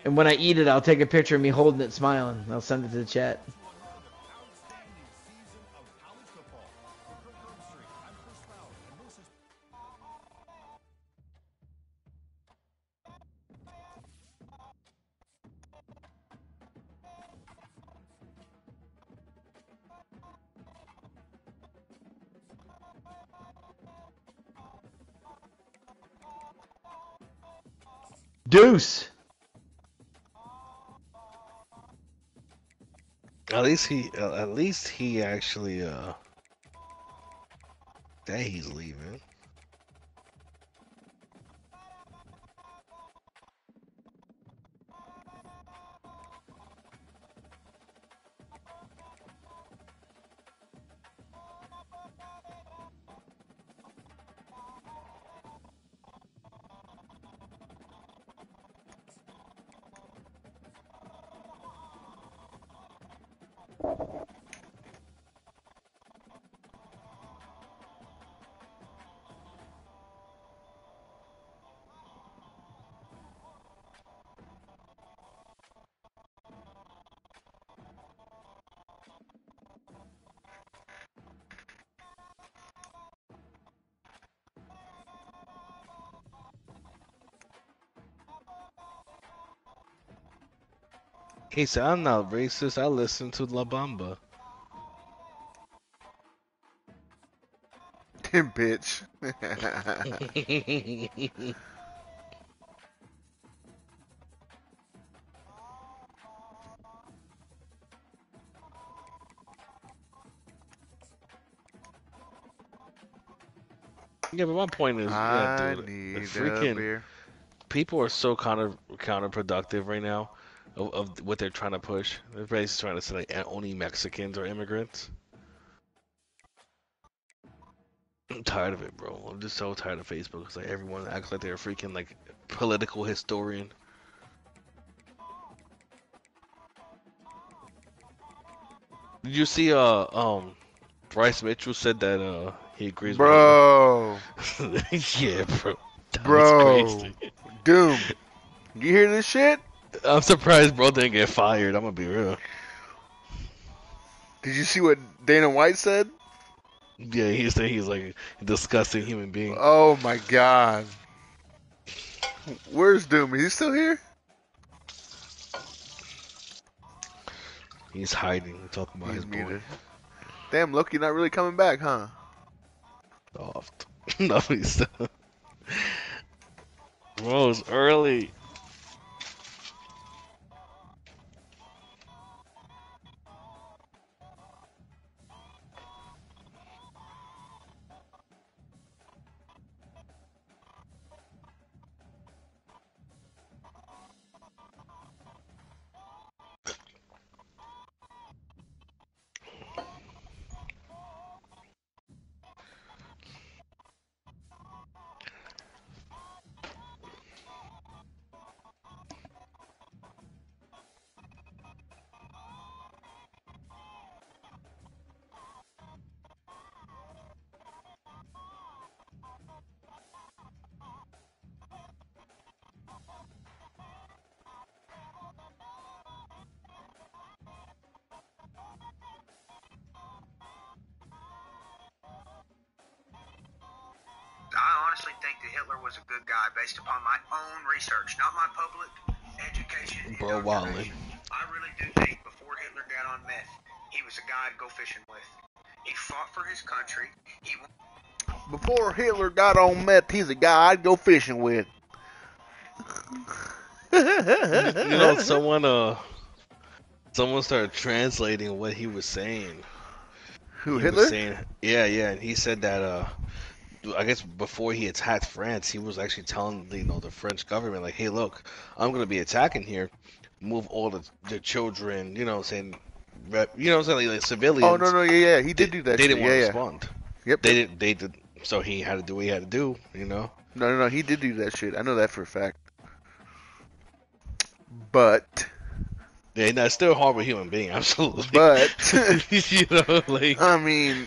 And when I eat it, I'll take a picture of me holding it, smiling. I'll send it to the chat. Outstanding season of college football. For Kirk Herbstreit, I'm Chris Ballard, and this is Deuce. At least he actually that he's leaving. He said, "I'm not racist. I listen to La Bamba." Bitch. Yeah, but my point is, I dude, need the a freaking beer. people are so counterproductive right now of what they're trying to push. They're basically trying to say like only Mexicans are immigrants. I'm tired of it, bro. I'm just so tired of Facebook. It's like everyone acts like they're a freaking like political historian. Did you see Bryce Mitchell said that he agrees Bro. with yeah, bro. That Bro. was crazy. Doom. You hear this shit? I'm surprised bro didn't get fired. I'm gonna be real. Did you see what Dana White said? Yeah, he said he's like a disgusting human being. Oh my god. Where's Doom? Is he still here? He's hiding, talking about He's his boy. muted. Damn, Loki not really coming back, huh? Soft. No, he's still. Bro, it's early. Hitler was a good guy based upon my own research, not my public education. Bro, Indoctrination. I really do think before Hitler got on meth, he was a guy I'd go fishing with. He fought for his country. Before Hitler got on meth, he's a guy I'd go fishing with. You know, someone started translating what he was saying. Who, He Hitler? was saying, yeah, and he said that I guess before he attacked France, he was actually telling the French government like, hey, look, I'm gonna be attacking here, move all the children, saying, like civilians. Oh, no, yeah, he did do that. They shit. didn't want to yeah. respond. Yep. They did. So he had to do what he had to do. No, he did do that shit. I know that for a fact. But. Yeah, no, it's still a horrible human being, absolutely. But. like. I mean.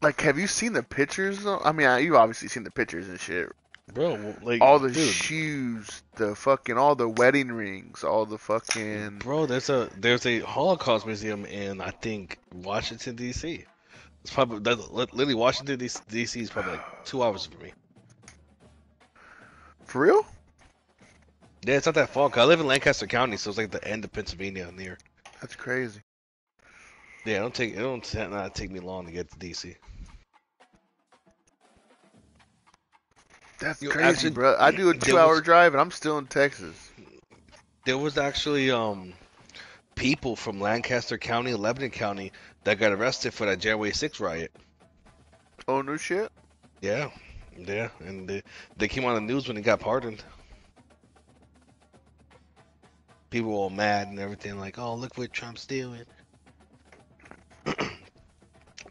Like, have you seen the pictures? I mean, you've obviously seen the pictures and shit. Bro, like. All the dude, shoes, all the wedding rings, all the fucking. Bro, there's a Holocaust museum in, I think, Washington, D.C. It's probably, literally, Washington, D.C. is probably like 2 hours from me. For real? Yeah, it's not that far. 'Cause I live in Lancaster County, so it's like the end of Pennsylvania near. That's crazy. Yeah, it don't not take me long to get to D.C. That's Yo, crazy, actually, bro. I do a there 2-hour was- drive and I'm still in Texas. There was actually people from Lancaster County, Lebanon County, that got arrested for that January 6th riot. Oh, no shit? Yeah, and they came on the news when they got pardoned. People were all mad and everything, like, oh, look what Trump's doing.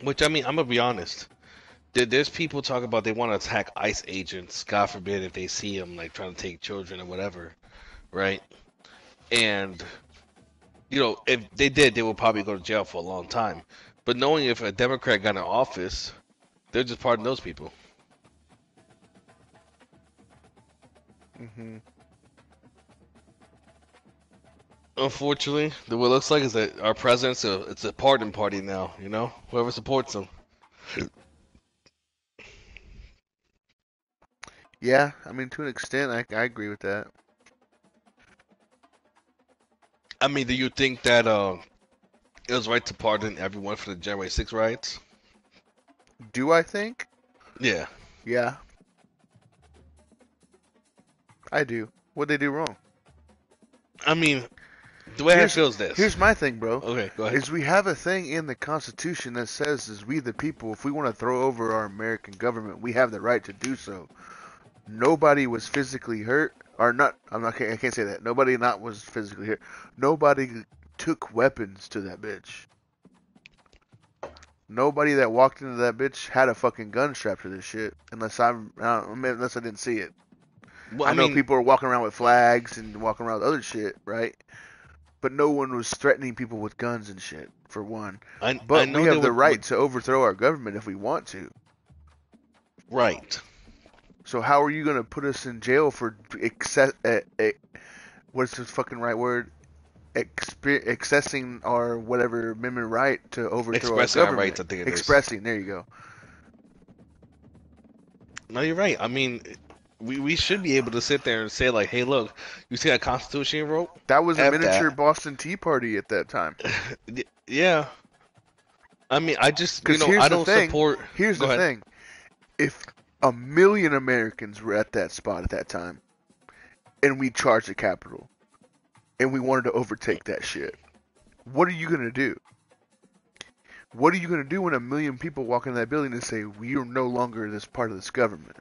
Which, I mean, I'm gonna be honest. There's people talk about they want to attack ICE agents, God forbid, if they see them, like, trying to take children or whatever, right? And, if they did, they would probably go to jail for a long time. But knowing if a Democrat got in office, they'll just pardon those people. Mm-hmm. Unfortunately, what it looks like is that our president's it's a pardon party now, Whoever supports him. Yeah, I mean, to an extent, I agree with that. I mean, do you think that it was right to pardon everyone for the January 6th riots? Do I think? Yeah. Yeah. I do. What'd they do wrong? I mean, the way I feel is this. Here's my thing, bro. Okay, go ahead. Is we have a thing in the Constitution that says, is we the people, if we want to throw over our American government, we have the right to do so. Nobody was physically hurt, or not. I can't say that. Nobody was physically hurt. Nobody took weapons to that bitch. Nobody that walked into that bitch had a fucking gun strapped to this shit, unless I didn't see it. Well, I know people are walking around with flags and walking around with other shit, right? But no one was threatening people with guns and shit, for one. But we have the right to overthrow our government if we want to. Right. So how are you going to put us in jail for what's the fucking right word? Accessing our whatever amendment right to overthrow Expressing our government. Our rights, I think it is. Expressing, there you go. No, you're right. I mean, we should be able to sit there and say, like, hey, look, you see that Constitution you wrote? That was a F miniature that. Boston Tea Party at that time. Yeah. I mean, I just, Here's I don't support... Here's Go the ahead. thing. If 1 million Americans were at that spot at that time, and we charged the Capitol, and we wanted to overtake that shit, what are you going to do? What are you going to do when 1 million people walk into that building and say, we are no longer this part of this government?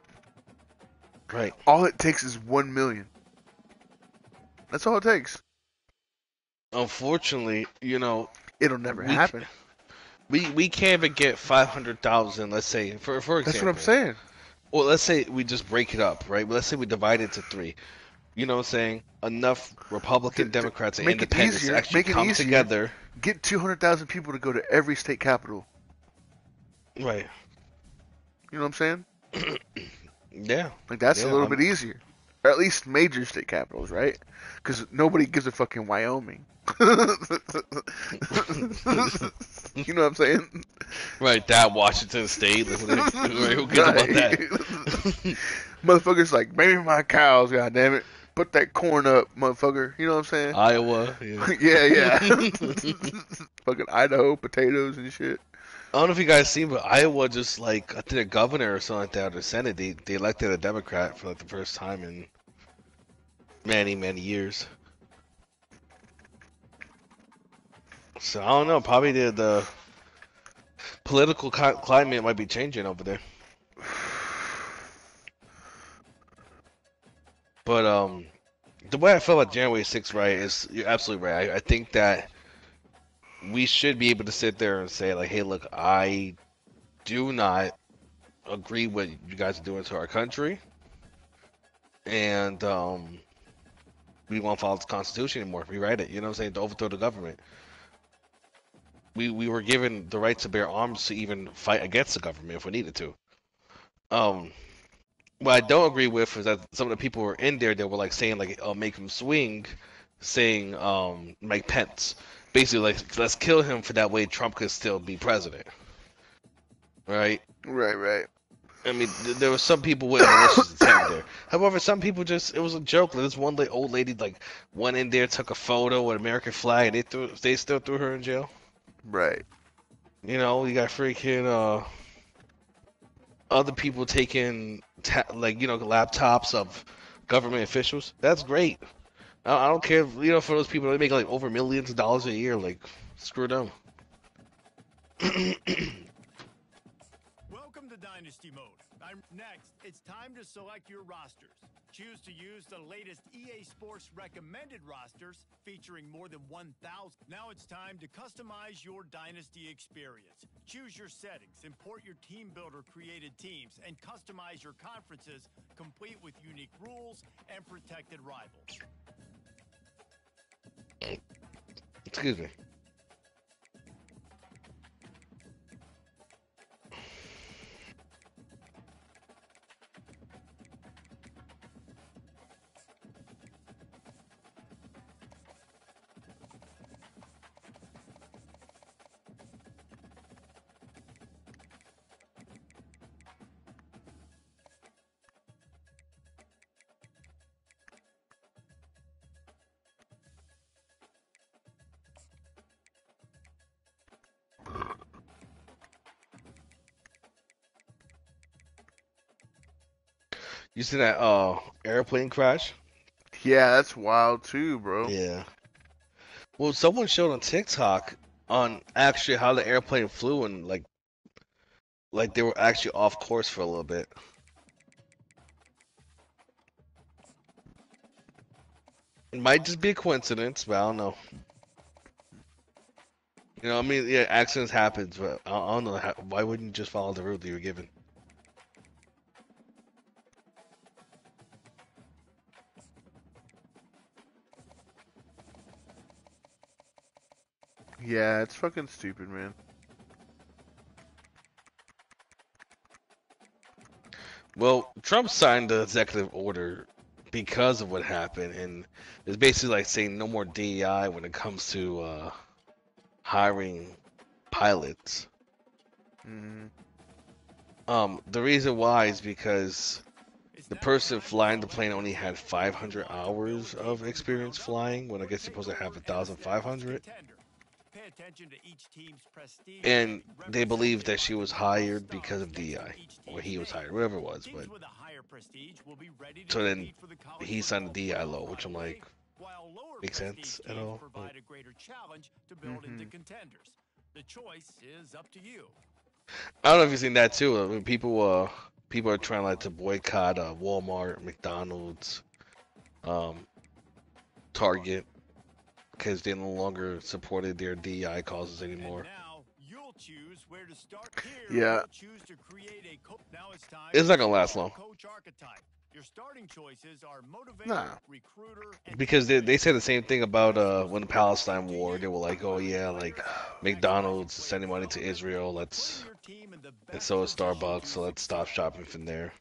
Right. All it takes is 1 million. That's all it takes. Unfortunately, it'll never happen. We can't even get 500,000, let's say, for example. That's what I'm saying. Well, let's say we just break it up, right? Let's say we divide it to 3. You know what I'm saying? Enough Republican, Democrats, and Independents actually come together. Get 200,000 people to go to every state capital. Right. You know what I'm saying? Yeah. Like, that's a little bit easier. Or at least major state capitals, right? Because nobody gives a fucking Wyoming. You know what I'm saying? Right, that Washington State. Who cares about that? Motherfuckers like, bring me my cows, goddammit. Put that corn up, motherfucker. You know what I'm saying? Iowa. Yeah. Yeah. Fucking Idaho potatoes and shit. I don't know if you guys seen, but Iowa just like I think a governor or something like that, or the Senate, they elected a Democrat for like the first time in many years. So I don't know. Probably the political climate might be changing over there. But the way I feel about January 6th, right, is you're absolutely right. I think that we should be able to sit there and say like, hey, look, I do not agree with what you guys are doing to our country, and we won't follow the Constitution anymore. Rewrite it. You know what I'm saying? To overthrow the government. We were given the right to bear arms to even fight against the government if we needed to. What I don't agree with is that some of the people who were in there that were like saying like, "Oh, make him swing," saying Mike Pence, basically like, let's kill him for that way Trump could still be president, right? Right. I mean, there were some people with malicious intent there. However, some people just it was a joke. Like, this one old lady like went in there, took a photo with American flag, and they still threw her in jail. Right. You know, you got freaking other people taking laptops of government officials. That's great. I don't care if, for those people that make like over millions of dollars a year, like screw them. Welcome to Dynasty Mode. Next, it's time to select your rosters. Choose to use the latest EA Sports recommended rosters featuring more than 1,000. Now it's time to customize your Dynasty experience. Choose your settings, import your team builder created teams, and customize your conferences, complete with unique rules and protected rivals. Excuse me. You see that airplane crash? Yeah, that's wild too, bro. Yeah. Well, someone showed on TikTok on actually how the airplane flew and like they were actually off course for a little bit. It might just be a coincidence, but I don't know. I mean, yeah, accidents happen, but I don't know why wouldn't you just follow the route that you were given? Yeah, it's fucking stupid, man. Well, Trump signed the executive order because of what happened, and it's basically like saying no more DEI when it comes to hiring pilots. Mm-hmm. The reason why is because the person flying the plane only had 500 hours of experience flying, when I guess you're supposed to have 1,500. And they believe that she was hired because of DEI, or he was hired, whoever it was. But so then he signed the DEI law, which I'm like, makes sense at all. Mm-hmm. The choice is up to you. I don't know if you've seen that too. I mean, people are trying like to boycott Walmart, McDonald's, Target, because they no longer supported their DEI causes anymore. Yeah. It's not gonna last long. Your starting choices are motivator, Nah. recruiter, and Because they said the same thing about when the Palestine war. They were like, oh yeah, like McDonald's is sending money to Israel. And so is Starbucks. So let's stop shopping from there.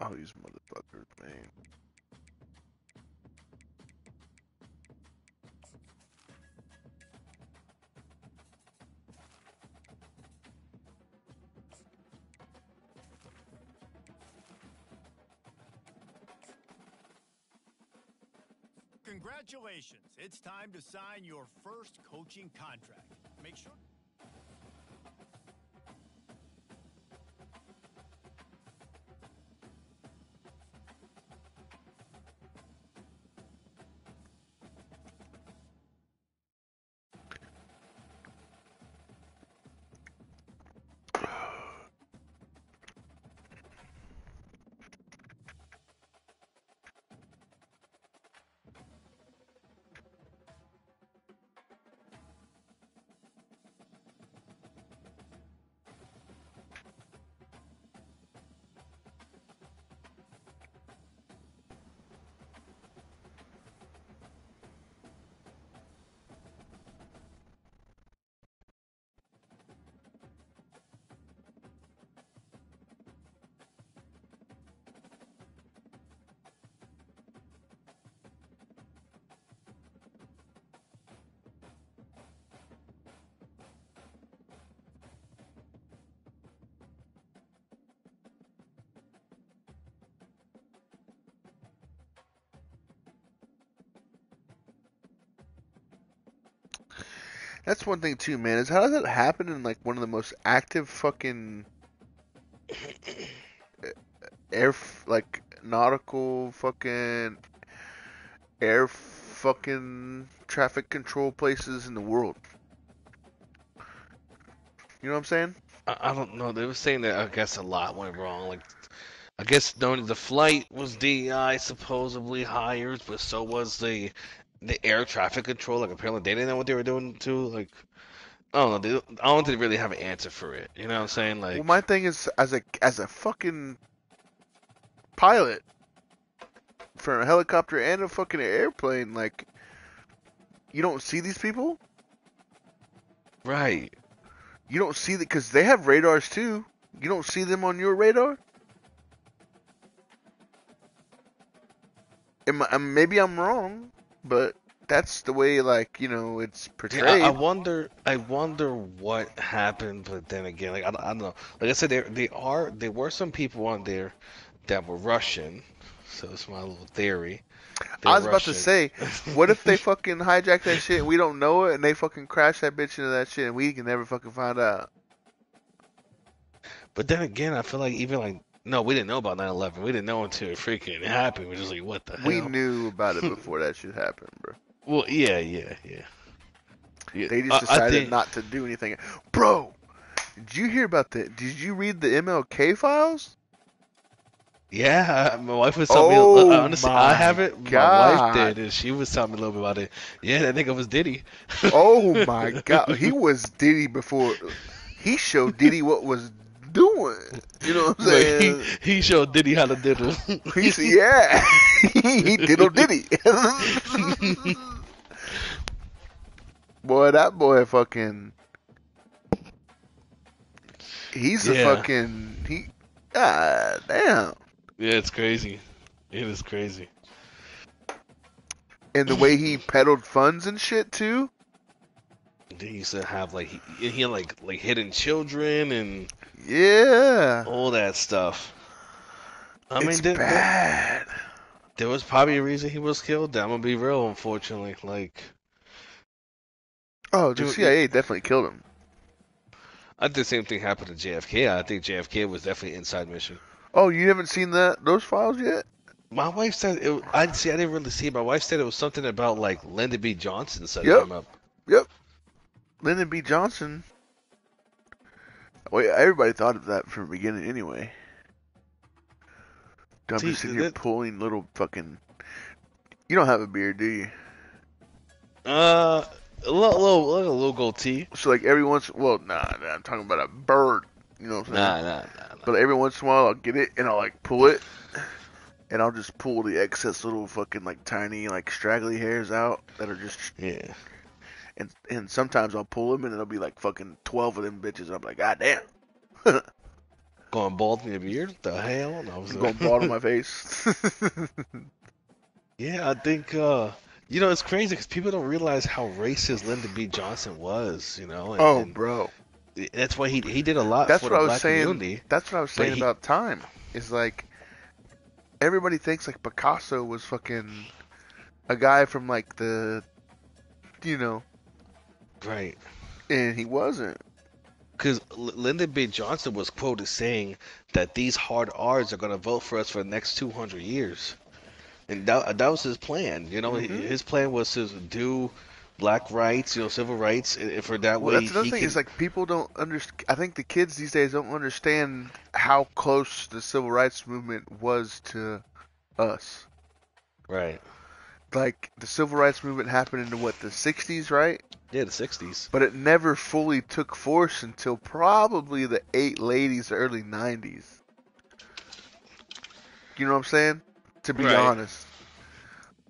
Oh, these motherfuckers, man. Congratulations. It's time to sign your first coaching contract. Make sure. That's one thing too, man. Is how does that happen in like one of the most active fucking like nautical fucking air fucking traffic control places in the world? You know what I'm saying? I don't know. They were saying that I guess a lot went wrong. Like I guess the flight was DEI supposedly hired, but so was the air traffic control. Like apparently they didn't know what they were doing too. Like I don't know. I don't think they really have an answer for it. You know what I'm saying? Well, Like my thing is as a fucking pilot for a helicopter and a fucking airplane, like you don't see these people. right. You don't see that because they have radars too. You don't see them on your radar. Maybe I'm wrong, but that's the way, like, you know, it's Yeah, I portrayed. wonder. I wonder what happened. But then again, like I don't know. Like I said, there were some people on there that were Russian. So it's my little theory. I They're was about to Russian. say, what if they fucking hijack that shit and we don't know it, and they fucking crash that bitch into that shit and we can never fucking find out? But then again, I feel like even like no, we didn't know about 9/11. We didn't know until it freaking happened. We're just like, what the We hell? knew about it before that shit happened, bro. Well, yeah. They just I decided think not to do anything. Bro, did you hear about the? Did you read the MLK files? yeah. My wife was telling me. Oh Honestly, I my haven't. My wife god. did, and she was telling me a little bit about it. Yeah, that nigga was Diddy. Oh my god. He was Diddy before. He showed Diddy what was doing. You know what I'm Look, saying? he showed Diddy how to diddle. He said, yeah. He diddle Diddy. Boy, that boy fucking. He's a Yeah, fucking. God damn. yeah, it's crazy. It is crazy. And the way he peddled funds and shit too. They used to have like he had like hidden children and Yeah. all that stuff. I It's mean, bad. there was probably a reason he was killed. I'm gonna be real, unfortunately. Like, Oh, the dude, CIA definitely killed him. I think the same thing happened to JFK. I think JFK was definitely inside mission. Oh, you haven't seen those files yet? My wife said it. I see. I didn't really see it. My wife said it was something about like Lyndon B. Johnson setting Yep. him up. Yep. Lyndon B. Johnson. Well, everybody thought of that from the beginning anyway. I'm See, just sitting here pulling little fucking. You don't have a beard, do you? a little goatee. So like every once, well, nah, I'm talking about a bird. You know what I'm saying? Nah. But every once in a while, I'll get it and I'll like pull it, and I'll just pull the excess little fucking like tiny like straggly hairs out that are just. Yeah. And sometimes I'll pull them and it'll be like fucking 12 of them bitches. I'm like, God damn. Going bald in your beard? The hell? No, I'm going bald on my face. Yeah, I think it's crazy because people don't realize how racist Lyndon B. Johnson was, Oh, and bro. that's why he did a lot That's for what the I was black saying. community. That's what I was But saying about time. Is like everybody thinks like Picasso was fucking a guy from like the, right. and he wasn't. Because Lyndon B. Johnson was quoted saying that these hard R's are going to vote for us for the next 200 years. And that was his plan. His plan was to do black rights, civil rights, and for that Well, way that's another he thing can. is like people don't understand. I think the kids these days don't understand how close the civil rights movement was to us. Right. Like the civil rights movement happened in the 60s, right? Yeah, the 60s. But it never fully took force until probably the late 80s, early 90s. You know what I'm saying? To be Right. honest.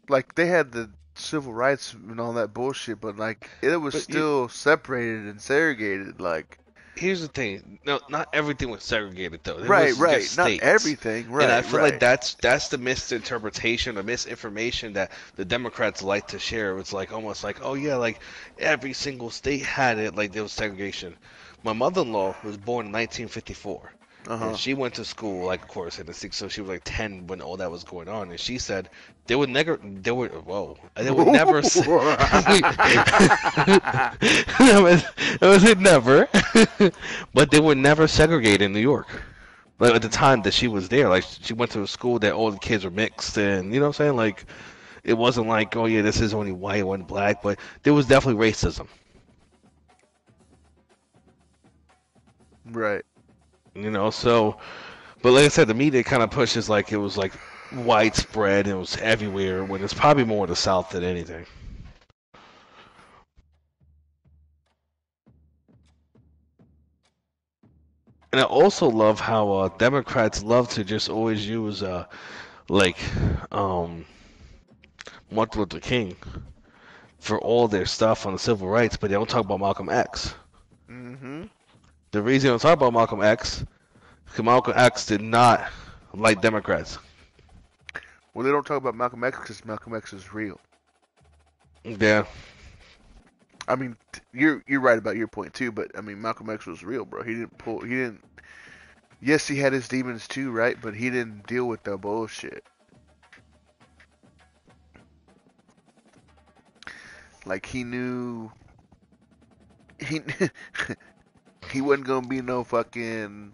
Like, they had the civil rights and all that bullshit, but, like, it was still separated and segregated, like... Here's the thing. No, not everything was segregated, though. It Right, was right. just Not states. everything, right, And I feel right. like that's the misinterpretation or misinformation that the Democrats like to share. It's like almost like, oh yeah, like every single state had it, like there was segregation. My mother-in-law was born in 1954. And she went to school, like, of course, in the 60s, so she was like 10 when all that was going on. And she said they would never, they would never, I was never, but they were never segregated in New York. Like, at the time that she was there, like, she went to a school that all the kids were mixed, and, you know what I'm saying? Like, it wasn't like, oh yeah, this is only white, one black, but there was definitely racism. Right. So, but like I said, the media kind of pushes like it was like widespread and it was everywhere when it's probably more the South than anything. And I also love how Democrats love to just always use like um, Martin Luther King for all their stuff on the civil rights, but they don't talk about Malcolm X. Mm-hmm. The reason they don't talk about Malcolm X, because Malcolm X did not like Democrats. Well, they don't talk about Malcolm X because Malcolm X is real. Yeah. I mean, you're right about your point too, but I mean, Malcolm X was real, bro. He didn't. Yes, he had his demons too, right? But he didn't deal with the bullshit. Like he knew. He he wasn't gonna be no fucking.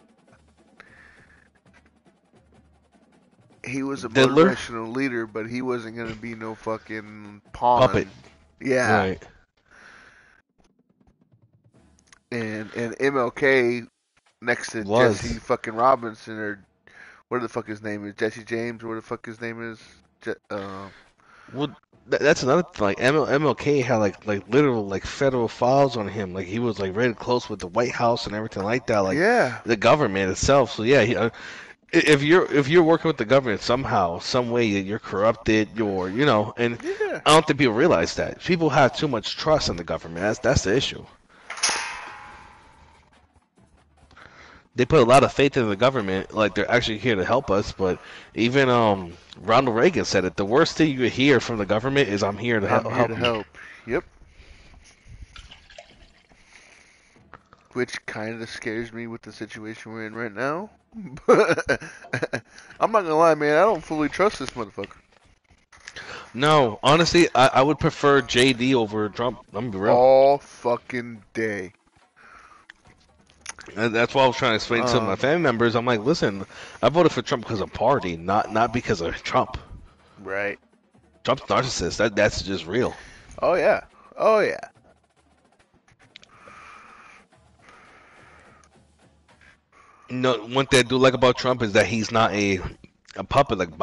He was a Diddler? motivational leader, but he wasn't gonna be no fucking pawn. Puppet. Yeah. Right. And MLK next to Was. Jesse fucking Robinson or what the fuck his name is, Jesse James, or what the fuck his name is. Well, that's another thing. Like MLK had like literal like federal files on him. Like he was like very close with the White House and everything like that. Like Yeah. the government itself. So yeah, if you're working with the government somehow, some way that you're corrupted, and Yeah. I don't think people realize that. People have too much trust in the government. That's the issue. They put a lot of faith in the government, like they're actually here to help us. But even Ronald Reagan said it. The worst thing you hear from the government is, "I'm here to help." I'm here to help. Yep. Which kind of scares me with the situation we're in right now. But I'm not gonna lie, man. I don't fully trust this motherfucker. No, honestly, I would prefer JD over Trump. I'm gonna be real. All fucking day. And that's why I was trying to explain to my family members. I'm like, listen, I voted for Trump because of party, not because of Trump. Right. Trump's narcissist. That's just real. Oh yeah. Oh yeah. No, one thing I do like about Trump is that he's not a puppet like